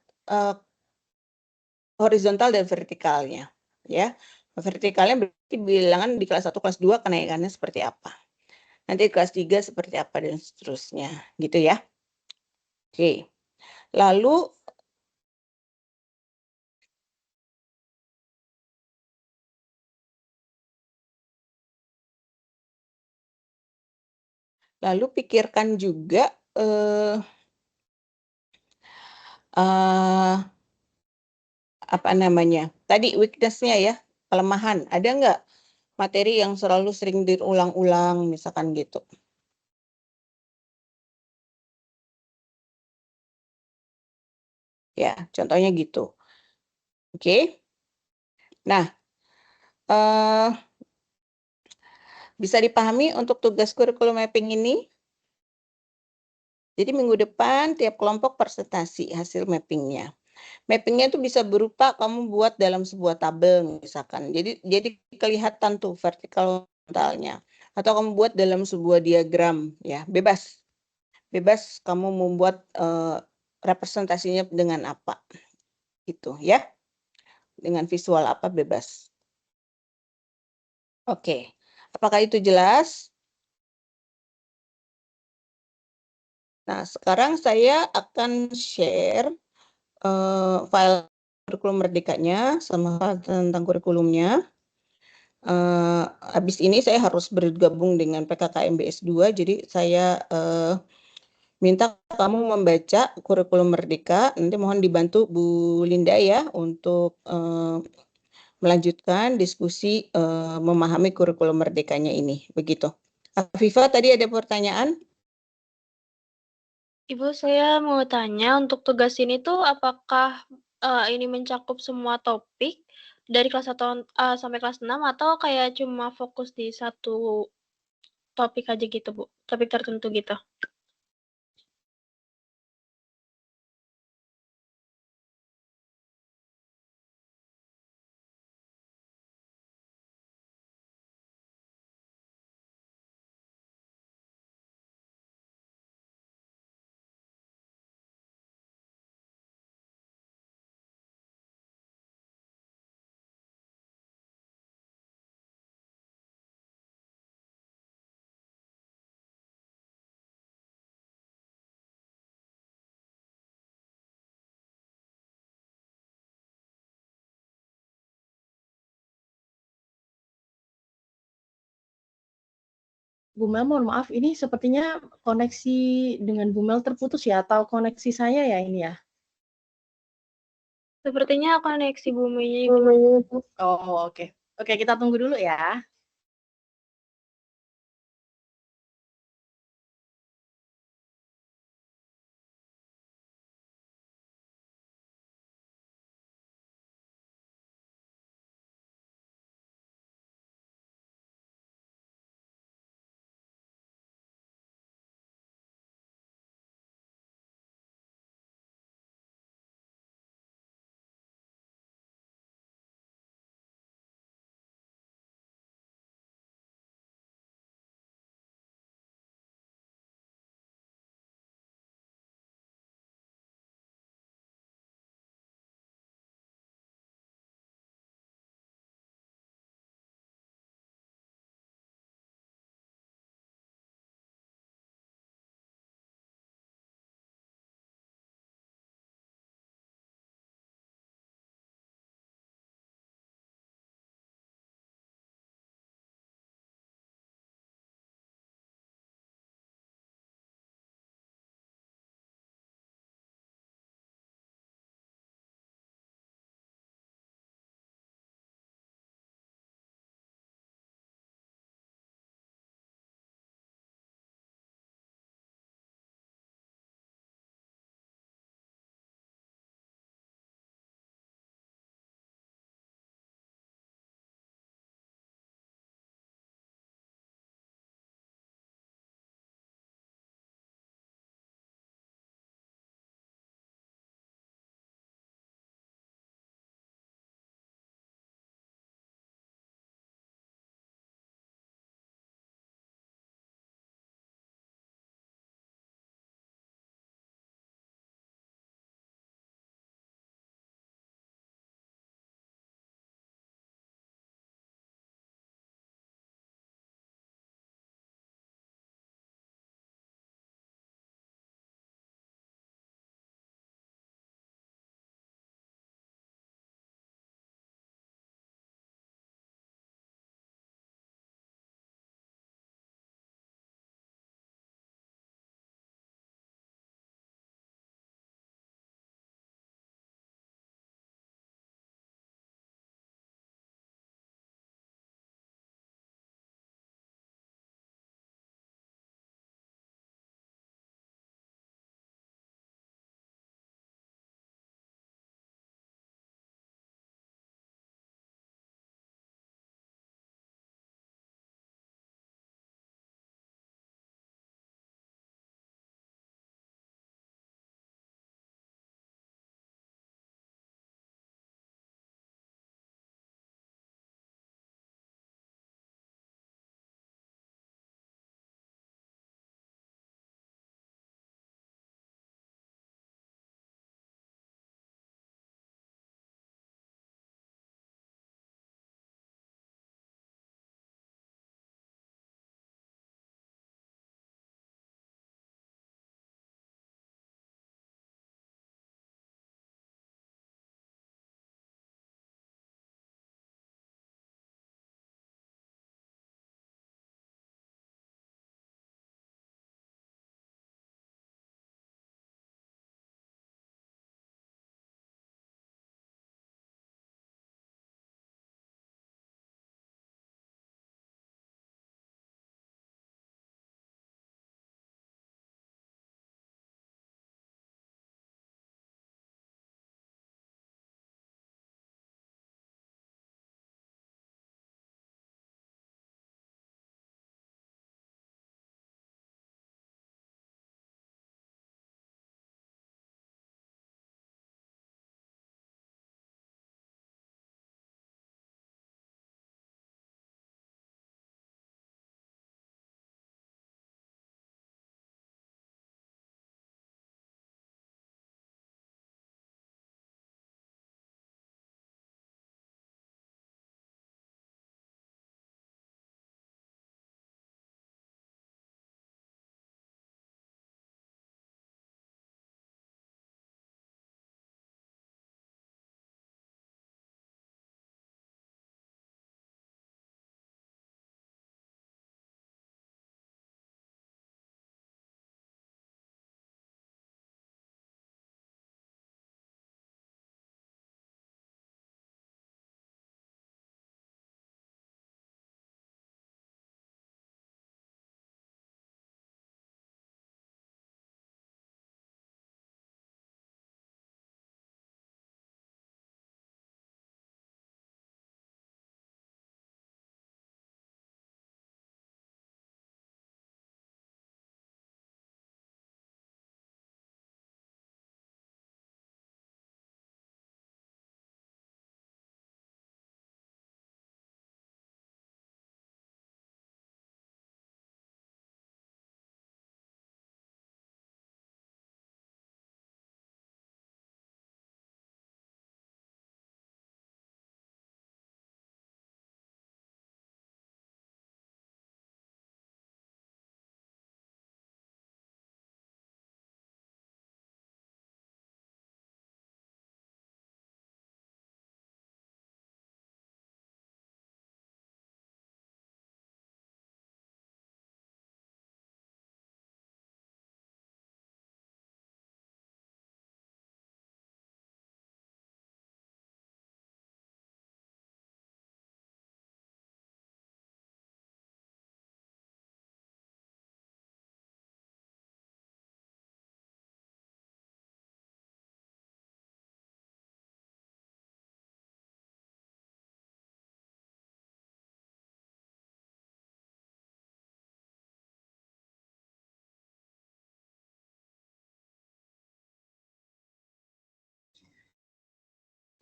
horizontal dan vertikalnya ya. Vertikalnya berarti bilangan di kelas 1, kelas 2 kenaikannya seperti apa. Nanti kelas 3 seperti apa dan seterusnya gitu ya. Oke. Lalu pikirkan juga apa namanya, tadi weakness-nya ya, kelemahan. Ada nggak materi yang selalu sering diulang-ulang misalkan gitu? Ya, contohnya gitu. Oke. Nah, bisa dipahami untuk tugas kurikulum mapping ini? Jadi minggu depan tiap kelompok presentasi hasil mappingnya. Mappingnya itu bisa berupa kamu buat dalam sebuah tabel misalkan. Jadi kelihatan tuh vertikal horizontalnya. Atau kamu buat dalam sebuah diagram ya, bebas. Bebas kamu membuat representasinya dengan apa. Gitu ya. Dengan visual apa bebas. Oke. Apakah itu jelas? Nah, sekarang saya akan share file kurikulum merdekanya sama tentang kurikulumnya. Habis ini saya harus bergabung dengan PKKMB S2, jadi saya minta kamu membaca kurikulum merdeka. Nanti mohon dibantu Bu Linda ya untuk melanjutkan diskusi memahami kurikulum merdekanya ini. Begitu. Afifah, tadi ada pertanyaan? Ibu, saya mau tanya untuk tugas ini tuh apakah ini mencakup semua topik dari kelas 1 sampai kelas 6 atau kayak cuma fokus di satu topik aja gitu, Bu? Topik tertentu gitu. Bu Mel, mohon maaf, ini sepertinya koneksi dengan Bu Mel terputus ya, atau koneksi saya ya ini ya? Sepertinya koneksi buminya Ibu. Oh, oke. Oke, kita tunggu dulu ya.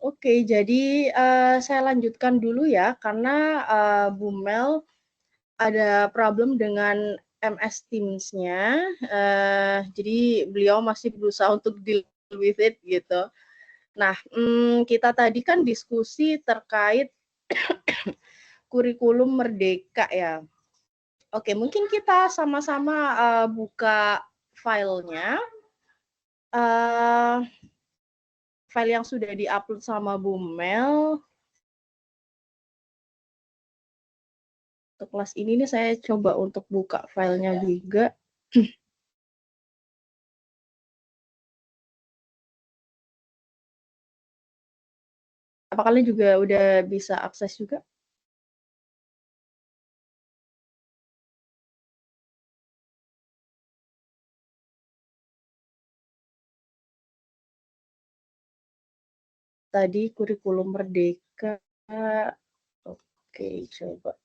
Oke, jadi saya lanjutkan dulu ya, karena Bu Mel ada problem dengan MS Teams-nya, jadi beliau masih berusaha untuk deal with it gitu. Nah, kita tadi kan diskusi terkait kurikulum merdeka ya. Oke, mungkin kita sama-sama buka filenya. File yang sudah di-upload sama Bu Mel. Untuk kelas ini nih saya coba untuk buka filenya juga. Apa kalian juga udah bisa akses juga? Tadi kurikulum merdeka. Oke, coba.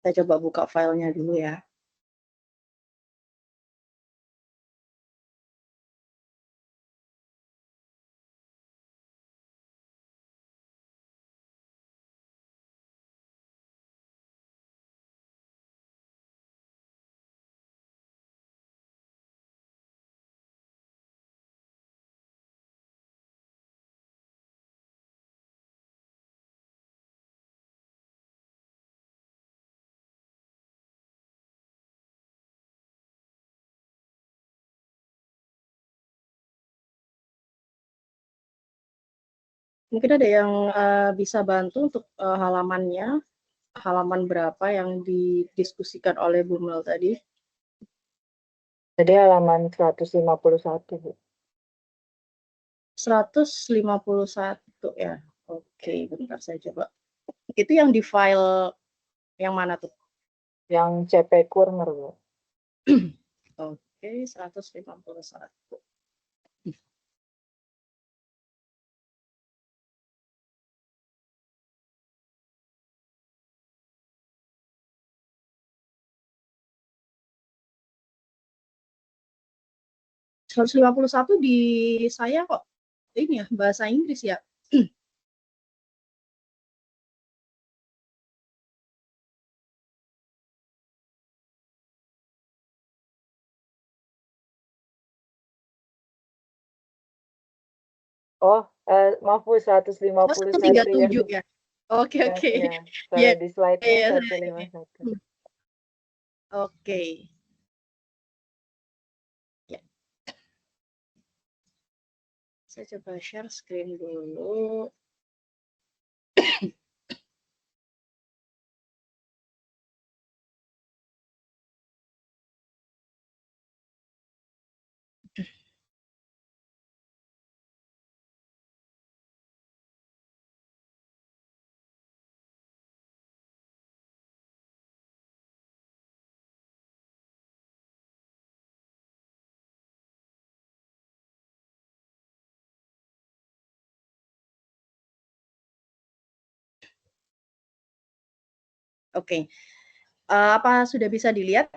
Saya coba buka filenya dulu ya. Mungkin ada yang bisa bantu untuk halamannya, halaman berapa yang didiskusikan oleh Bu Mel tadi? Jadi halaman 151, Bu. 151 ya. Oke, bentar saya coba. Itu yang di file yang mana tuh? Yang CP Corner, Bu. Oke, 151. (151) di saya kok ini ya, bahasa Inggris ya. Oh, maaf Bu, 151 137 ya. Oke, oke. ya. Ya, Kalau di slide-nya ya, 151. Oke. Ya. Saya coba share screen dulu. Oke. Apa sudah bisa dilihat?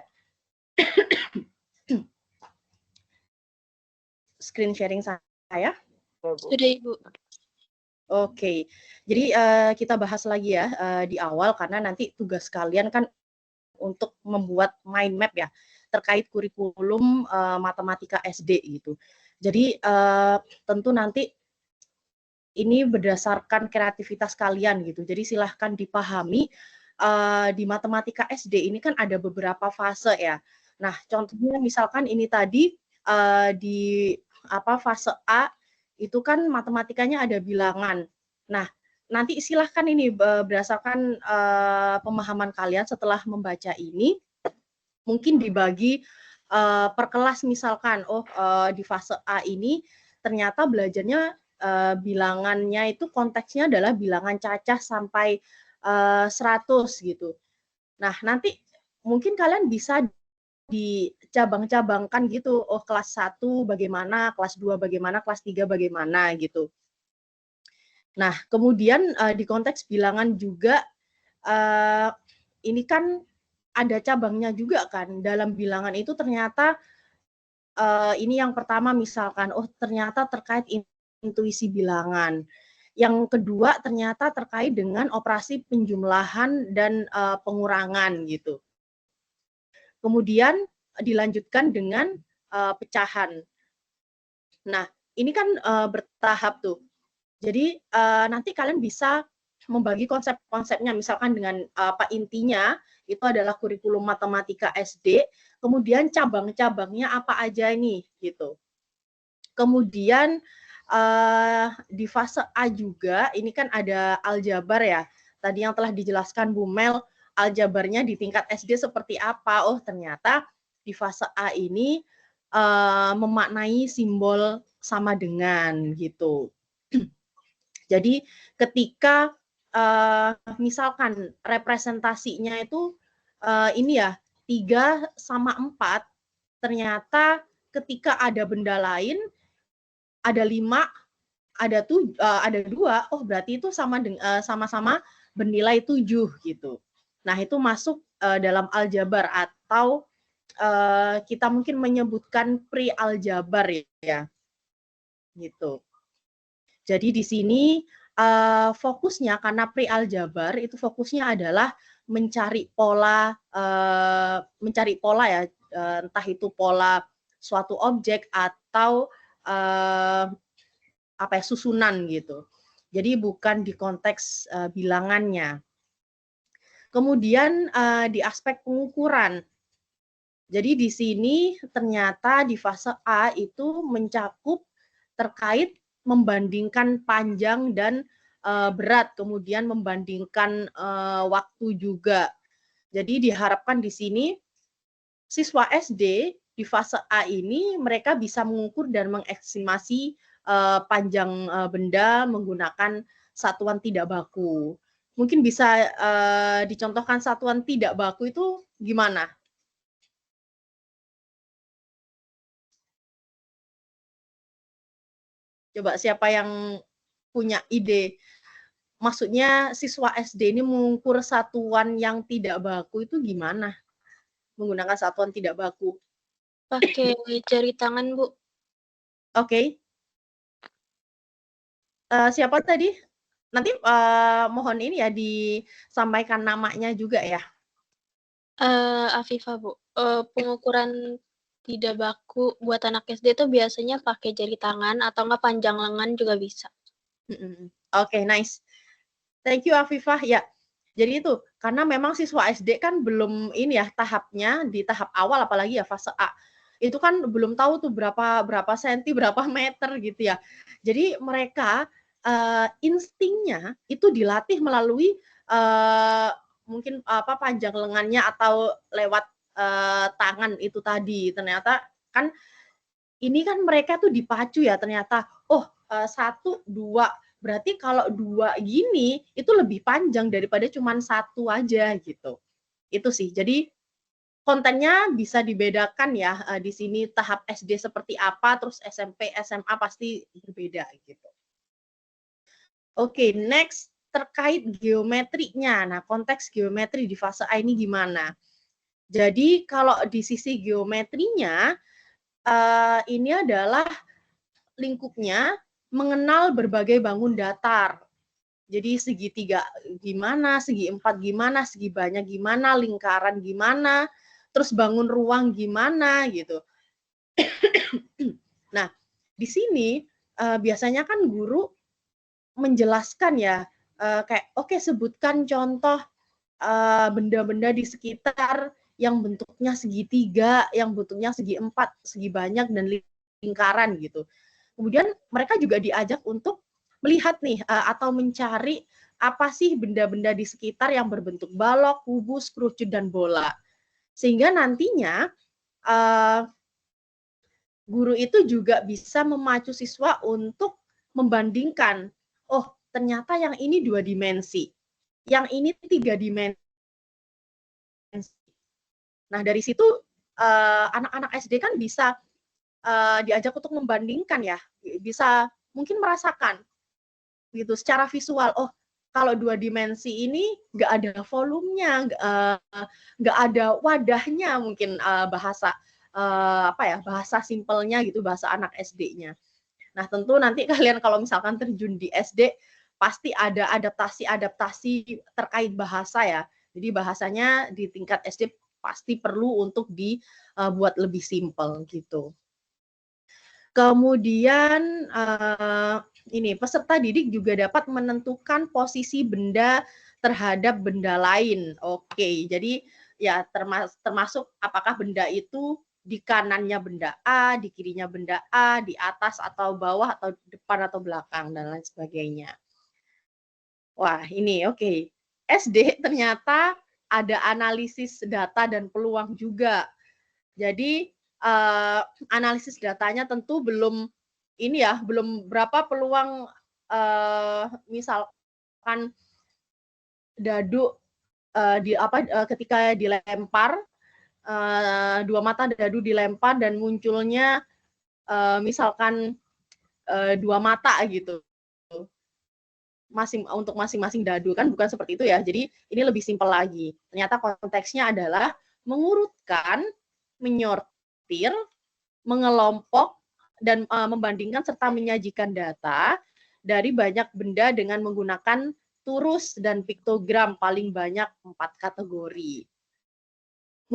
Screen sharing saya? Sudah, Ibu. Oke. Jadi kita bahas lagi ya di awal, karena nanti tugas kalian kan untuk membuat mind map ya terkait kurikulum matematika SD gitu. Jadi tentu nanti ini berdasarkan kreativitas kalian gitu. Jadi silahkan dipahami di matematika SD ini kan ada beberapa fase ya. Nah, contohnya misalkan ini tadi di fase A itu kan matematikanya ada bilangan. Nah, nanti silahkan ini berdasarkan pemahaman kalian setelah membaca ini, mungkin dibagi per kelas misalkan, di fase A ini ternyata belajarnya bilangannya itu konteksnya adalah bilangan cacah sampai 100 gitu. Nah, nanti mungkin kalian bisa dicabang-cabangkan gitu, kelas 1 bagaimana, kelas 2 bagaimana, kelas 3 bagaimana gitu. Nah, kemudian di konteks bilangan juga ini kan ada cabangnya juga kan. Dalam bilangan itu ternyata ini yang pertama misalkan, oh ternyata terkait intuisi bilangan. Yang kedua ternyata terkait dengan operasi penjumlahan dan pengurangan gitu. Kemudian dilanjutkan dengan pecahan. Nah, ini kan bertahap tuh. Jadi nanti kalian bisa membagi konsep-konsepnya, misalkan dengan apa intinya itu adalah kurikulum matematika SD, kemudian cabang-cabangnya apa aja nih gitu. Kemudian di fase A juga ini kan ada aljabar ya. Tadi yang telah dijelaskan Bu Mel, aljabarnya di tingkat SD seperti apa? Oh, ternyata di fase A ini memaknai simbol sama dengan gitu. Jadi ketika misalkan representasinya itu ini ya 3 sama 4, ternyata ketika ada benda lain ada 5, ada 2, oh berarti itu sama-sama bernilai 7 gitu. Nah, itu masuk dalam aljabar atau kita mungkin menyebutkan pre-aljabar ya. Gitu. Jadi di sini fokusnya karena pre-aljabar itu fokusnya adalah mencari pola ya, entah itu pola suatu objek atau susunan gitu. Jadi bukan di konteks bilangannya. Kemudian di aspek pengukuran. Jadi di sini ternyata di fase A itu mencakup terkait membandingkan panjang dan berat, kemudian membandingkan waktu juga. Jadi diharapkan di sini siswa SD di fase A ini mereka bisa mengukur dan mengestimasi panjang benda menggunakan satuan tidak baku. Mungkin bisa dicontohkan satuan tidak baku itu gimana? Coba siapa yang punya ide? Maksudnya siswa SD ini mengukur satuan yang tidak baku itu gimana? Menggunakan satuan tidak baku. Pakai jari tangan, Bu. Oke. Siapa tadi? Nanti mohon ini ya disampaikan namanya juga ya. Afifah, Bu. Pengukuran tidak baku buat anak SD itu biasanya pakai jari tangan atau enggak panjang lengan juga bisa. Oke, nice. Thank you Afifah. Ya, jadi itu karena memang siswa SD kan belum ini ya tahapnya di tahap awal apalagi ya fase A. Itu kan belum tahu tuh berapa senti, berapa meter gitu ya. Jadi mereka instingnya itu dilatih melalui mungkin panjang lengannya atau lewat tangan itu tadi. Ternyata kan ini kan mereka tuh dipacu ya ternyata. Oh, 1, 2 berarti kalau 2 gini itu lebih panjang daripada cuma 1 aja gitu. Itu sih. Jadi kontennya bisa dibedakan ya di sini tahap SD seperti apa, terus SMP, SMA pasti berbeda gitu. Oke, next terkait geometrinya. Nah, konteks geometri di fase A ini gimana? Jadi kalau di sisi geometrinya ini adalah lingkupnya mengenal berbagai bangun datar. Jadi segi 3 gimana, segi 4 gimana, segi banyak gimana, lingkaran gimana, terus bangun ruang gimana gitu. Nah, di sini biasanya kan guru menjelaskan ya, kayak oke sebutkan contoh benda-benda di sekitar yang bentuknya segitiga, yang bentuknya segi 4, segi banyak dan lingkaran gitu. Kemudian mereka juga diajak untuk melihat nih atau mencari apa sih benda-benda di sekitar yang berbentuk balok, kubus, kerucut dan bola. Sehingga nantinya guru itu juga bisa memacu siswa untuk membandingkan, oh ternyata yang ini 2 dimensi, yang ini 3 dimensi. Nah dari situ anak-anak SD kan bisa diajak untuk membandingkan ya, bisa mungkin merasakan gitu secara visual, oh kalau 2 dimensi ini nggak ada volumenya, nggak ada wadahnya mungkin bahasa bahasa simpelnya gitu, bahasa anak SD-nya. Nah, tentu nanti kalian kalau misalkan terjun di SD pasti ada adaptasi terkait bahasa ya. Jadi bahasanya di tingkat SD pasti perlu untuk dibuat lebih simpel gitu. Kemudian ini peserta didik juga dapat menentukan posisi benda terhadap benda lain. Oke, jadi ya termasuk apakah benda itu di kanannya benda A, di kirinya benda A, di atas atau bawah atau depan atau belakang dan lain sebagainya. Wah, ini oke. SD ternyata ada analisis data dan peluang juga. Jadi analisis datanya tentu belum berapa peluang misalkan dadu ketika dilempar 2 mata dadu dilempar dan munculnya misalkan 2 mata gitu. Untuk masing-masing dadu kan bukan seperti itu ya. Jadi ini lebih simpel lagi. Ternyata konteksnya adalah mengurutkan, menyortir, mengelompok dan membandingkan serta menyajikan data dari banyak benda dengan menggunakan turus dan piktogram paling banyak 4 kategori.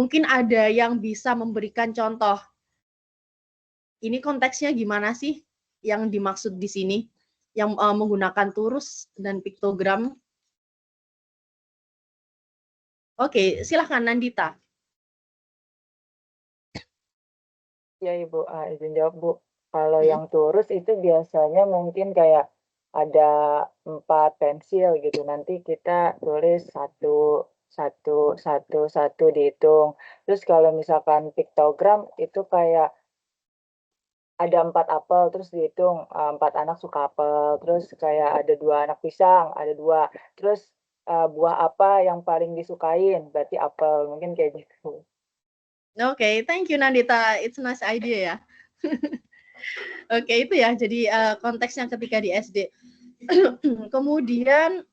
Mungkin ada yang bisa memberikan contoh. Ini konteksnya gimana sih yang dimaksud di sini? Yang menggunakan turus dan piktogram. Oke, silahkan Nandita. Ya Ibu, izin jawab Bu. Kalau yang turus itu biasanya mungkin kayak ada 4 pensil gitu. Nanti kita tulis 1, 1, 1, 1 dihitung. Terus kalau misalkan piktogram itu kayak ada 4 apel terus dihitung 4 anak suka apel. Terus kayak ada 2 anak pisang, ada 2. Terus buah apa yang paling disukain? Berarti apel. Mungkin kayak gitu. Oke, thank you Nandita. It's a nice idea ya. Oke, itu ya. Jadi konteksnya ketika di SD. Kemudian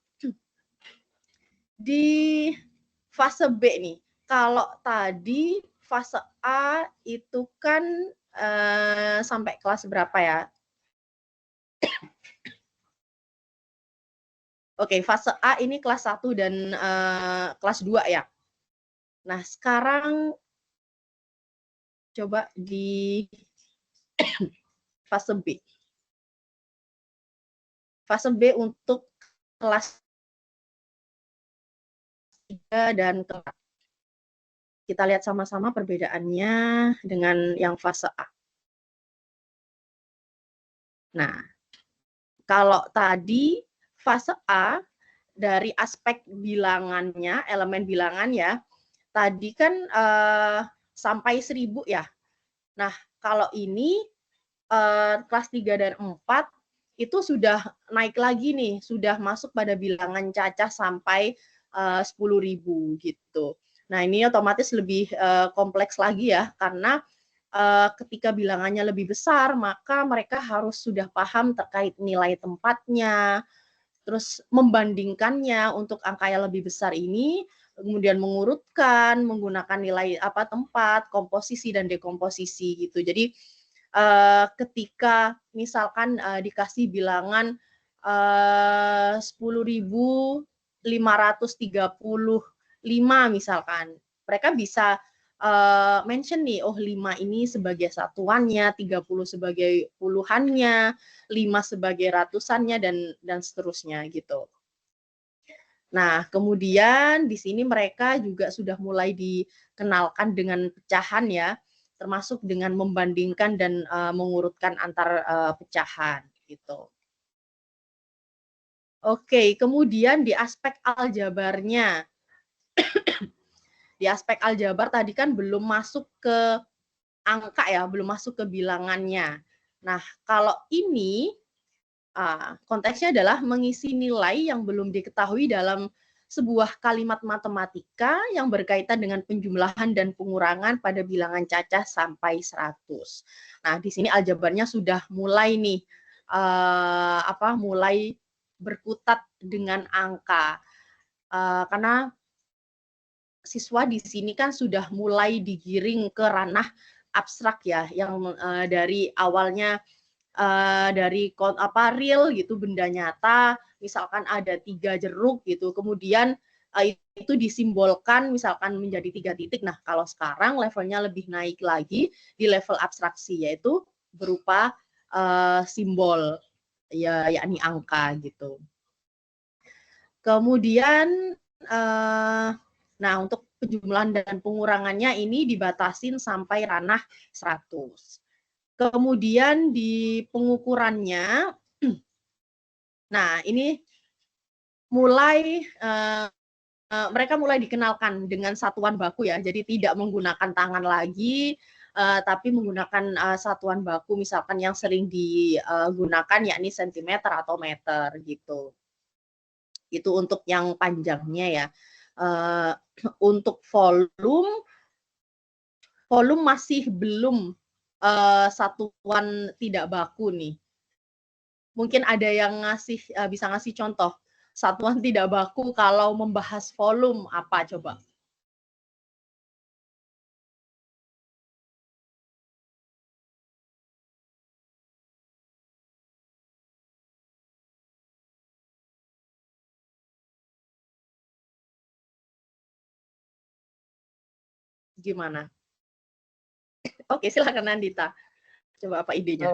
di fase B nih. Kalau tadi fase A itu kan sampai kelas berapa ya? Oke, fase A ini kelas 1 dan kelas 2 ya. Nah, sekarang coba di fase B. Fase B untuk kelas 3 dan kelas. Kita lihat sama-sama perbedaannya dengan yang fase A. Nah, kalau tadi fase A dari aspek bilangannya, elemen bilangan ya, tadi kan sampai 1000 ya. Nah, kalau ini kelas 3 dan 4 itu sudah naik lagi nih, sudah masuk pada bilangan cacah sampai 10.000 gitu. Nah, ini otomatis lebih kompleks lagi ya, karena ketika bilangannya lebih besar, maka mereka harus sudah paham terkait nilai tempatnya, terus membandingkannya untuk angka yang lebih besar ini, kemudian mengurutkan, menggunakan nilai tempat, komposisi dan dekomposisi gitu. Jadi ketika misalkan dikasih bilangan 10.535 misalkan, mereka bisa mention nih, oh 5 ini sebagai satuannya, 30 sebagai puluhannya, 5 sebagai ratusannya, dan seterusnya gitu. Nah, kemudian di sini mereka juga sudah mulai dikenalkan dengan pecahan ya, termasuk dengan membandingkan dan mengurutkan antar pecahan gitu. Oke, kemudian di aspek aljabarnya. Di aspek aljabar tadi kan belum masuk ke angka ya, belum masuk ke bilangannya. Nah, kalau ini konteksnya adalah mengisi nilai yang belum diketahui dalam sebuah kalimat matematika yang berkaitan dengan penjumlahan dan pengurangan pada bilangan cacah sampai 100. Nah, di sini aljabarnya sudah mulai nih, mulai berkutat dengan angka. Karena siswa di sini kan sudah mulai digiring ke ranah abstrak ya, yang dari awalnya dari real gitu, benda nyata, misalkan ada 3 jeruk gitu, kemudian itu disimbolkan misalkan menjadi 3 titik. Nah, kalau sekarang levelnya lebih naik lagi di level abstraksi, yaitu berupa simbol, ya, yakni angka gitu. Kemudian, nah untuk penjumlahan dan pengurangannya ini dibatasin sampai ranah 100. Kemudian di pengukurannya, nah ini mulai mereka mulai dikenalkan dengan satuan baku ya, jadi tidak menggunakan tangan lagi, tapi menggunakan satuan baku misalkan yang sering digunakan yakni sentimeter atau meter gitu. Itu untuk yang panjangnya ya. Untuk volume masih belum satuan tidak baku nih. Mungkin ada yang bisa ngasih contoh satuan tidak baku kalau membahas volume apa coba? Gimana? Oke, silakan Nandita. Coba apa idenya?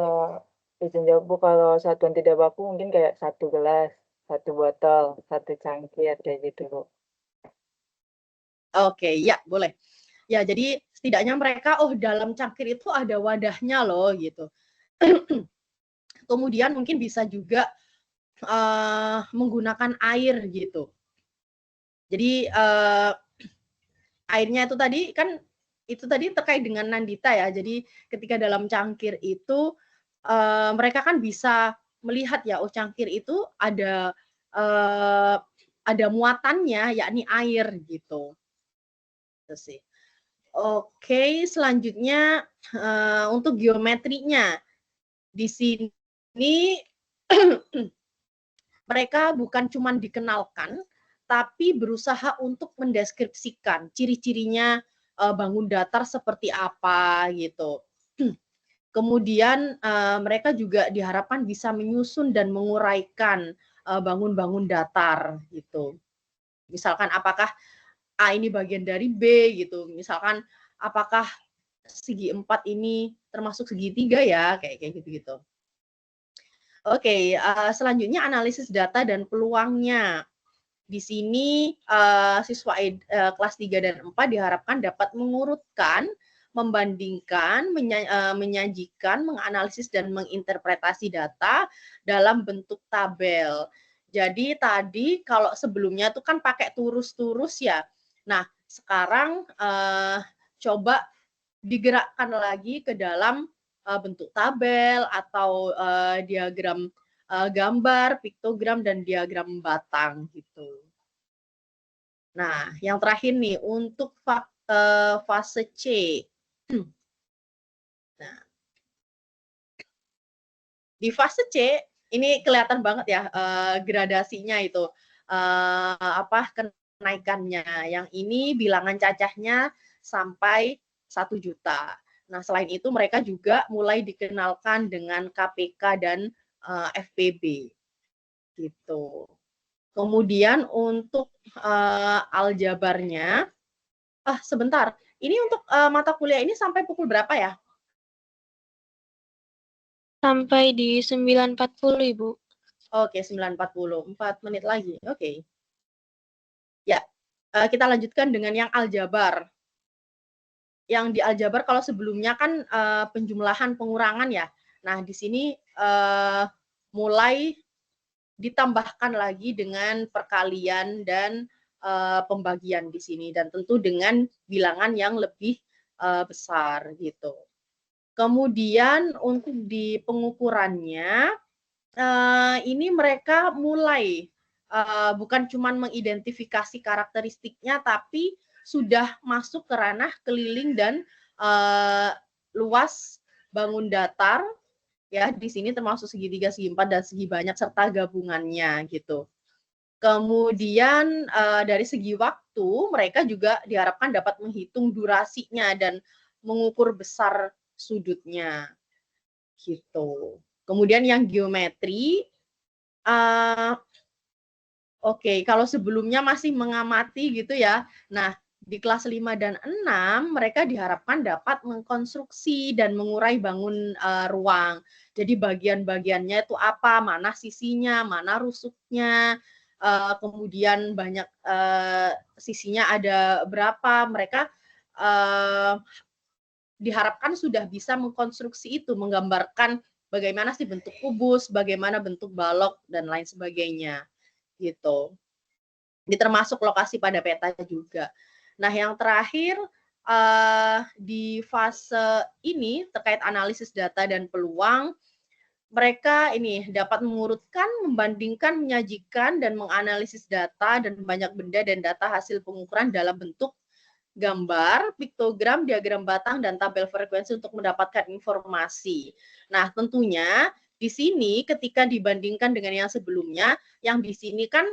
Izin jawab Bu, kalau satuan tidak baku mungkin kayak 1 gelas, 1 botol, 1 cangkir, kayak gitu Bu. Oke, ya boleh. Ya, jadi setidaknya mereka, oh dalam cangkir itu ada wadahnya loh gitu. Kemudian mungkin bisa juga menggunakan air gitu. Jadi airnya itu tadi kan itu tadi terkait dengan Nandita ya. Jadi ketika dalam cangkir itu mereka kan bisa melihat ya, oh cangkir itu ada muatannya yakni air gitu. Itu sih. Oke, selanjutnya untuk geometrinya di sini mereka bukan cuma dikenalkan, tapi berusaha untuk mendeskripsikan ciri-cirinya bangun datar seperti apa gitu. Kemudian mereka juga diharapkan bisa menyusun dan menguraikan bangun-bangun datar gitu. Misalkan apakah A ini bagian dari B gitu. Misalkan apakah segi 4 ini termasuk segitiga ya, kayak gitu-gitu. Oke, selanjutnya analisis data dan peluangnya. Di sini siswa kelas 3 dan 4 diharapkan dapat mengurutkan, membandingkan, menyajikan, menganalisis dan menginterpretasi data dalam bentuk tabel. Jadi tadi kalau sebelumnya itu kan pakai turus-turus ya. Nah, sekarang coba digerakkan lagi ke dalam bentuk tabel atau diagram gambar, piktogram, dan diagram batang gitu. Nah, yang terakhir nih untuk fase C. Nah, di fase C ini kelihatan banget ya gradasinya itu kenaikannya. Yang ini bilangan cacahnya sampai 1 juta. Nah, selain itu mereka juga mulai dikenalkan dengan KPK dan FPB gitu. Kemudian untuk aljabarnya, sebentar, ini untuk mata kuliah ini sampai pukul berapa ya? Sampai di 9.40 Ibu. Oke, 9.40, 4 menit lagi. Oke. Ya, kita lanjutkan dengan yang aljabar. Yang di aljabar kalau sebelumnya kan penjumlahan pengurangan ya. Nah, di sini mulai ditambahkan lagi dengan perkalian dan pembagian di sini, dan tentu dengan bilangan yang lebih besar gitu. Kemudian untuk di pengukurannya ini mereka mulai bukan cuma mengidentifikasi karakteristiknya, tapi sudah masuk ke ranah keliling dan luas bangun datar. ya di sini termasuk segi 3, segi 4, dan segi banyak serta gabungannya gitu. Kemudian dari segi waktu mereka juga diharapkan dapat menghitung durasinya dan mengukur besar sudutnya gitu. Kemudian yang geometri, oke, kalau sebelumnya masih mengamati gitu ya. Nah, di kelas 5 dan 6 mereka diharapkan dapat mengkonstruksi dan mengurai bangun ruang. Jadi bagian-bagiannya itu apa, mana sisinya, mana rusuknya, kemudian banyak sisinya ada berapa. Mereka diharapkan sudah bisa mengkonstruksi itu, menggambarkan bagaimana sih bentuk kubus, bagaimana bentuk balok, dan lain sebagainya gitu. Ini termasuk lokasi pada peta juga. Nah, yang terakhir di fase ini terkait analisis data dan peluang, mereka ini dapat mengurutkan, membandingkan, menyajikan, dan menganalisis data dan banyak benda dan data hasil pengukuran dalam bentuk gambar, piktogram, diagram batang, dan tabel frekuensi untuk mendapatkan informasi. Nah, tentunya di sini ketika dibandingkan dengan yang sebelumnya, yang di sini kan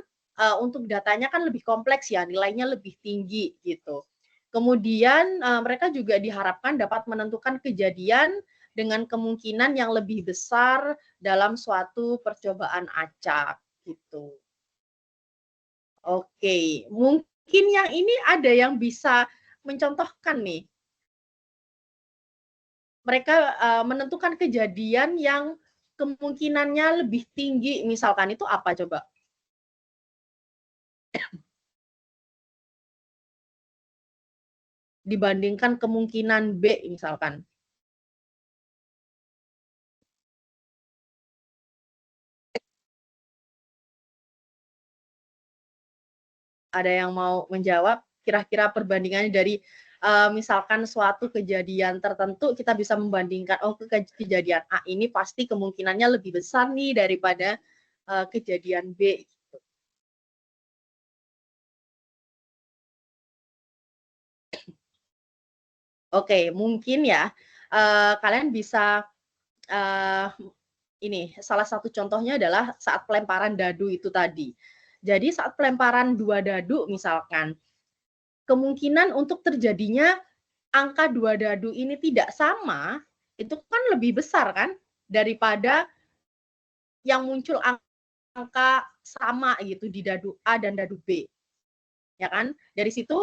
untuk datanya kan lebih kompleks ya, nilainya lebih tinggi gitu. Kemudian mereka juga diharapkan dapat menentukan kejadian dengan kemungkinan yang lebih besar dalam suatu percobaan acak gitu. Oke, mungkin yang ini ada yang bisa mencontohkan nih. Mereka menentukan kejadian yang kemungkinannya lebih tinggi, misalkan itu apa coba? Dibandingkan kemungkinan B misalkan. Ada yang mau menjawab? Kira-kira perbandingannya dari misalkan suatu kejadian tertentu kita bisa membandingkan, oh kejadian A ini pasti kemungkinannya lebih besar nih daripada kejadian B. Oke, mungkin ya kalian bisa ini salah satu contohnya adalah saat pelemparan dadu itu tadi. Jadi saat pelemparan 2 dadu misalkan, kemungkinan untuk terjadinya angka 2 dadu ini tidak sama, itu kan lebih besar kan daripada yang muncul angka sama gitu di dadu A dan dadu B. Ya kan? Dari situ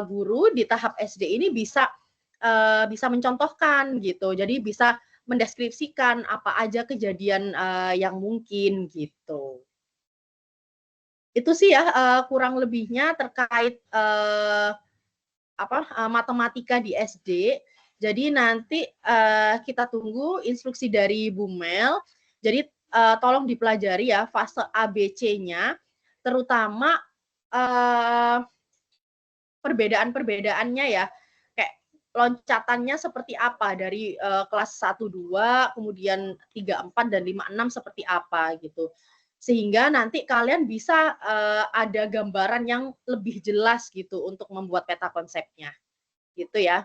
guru di tahap SD ini bisa mencontohkan gitu. Jadi bisa mendeskripsikan apa aja kejadian yang mungkin gitu. Itu sih ya kurang lebihnya terkait matematika di SD. Jadi nanti kita tunggu instruksi dari Bu Mel. Jadi tolong dipelajari ya fase ABC-nya, terutama perbedaan-perbedaannya ya. Kayak loncatannya seperti apa dari kelas 1 2, kemudian 3 4 dan 5 6 seperti apa gitu. Sehingga nanti kalian bisa ada gambaran yang lebih jelas gitu untuk membuat peta konsepnya. Gitu ya.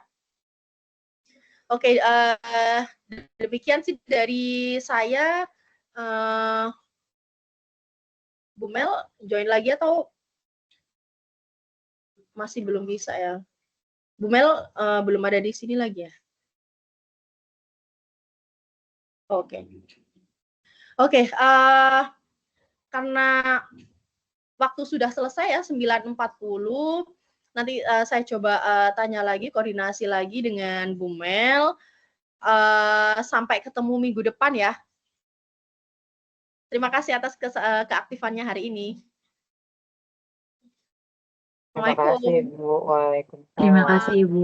Oke, demikian sih dari saya. Bu Mel join lagi atau masih belum bisa ya? Bu Mel belum ada di sini lagi ya? Oke. Oke, karena waktu sudah selesai ya 9.40, nanti saya coba tanya lagi, koordinasi lagi dengan Bu Mel. Sampai ketemu minggu depan ya. Terima kasih atas keaktifannya hari ini. Terima kasih, Bu. Waalaikumsalam. Terima kasih, Ibu.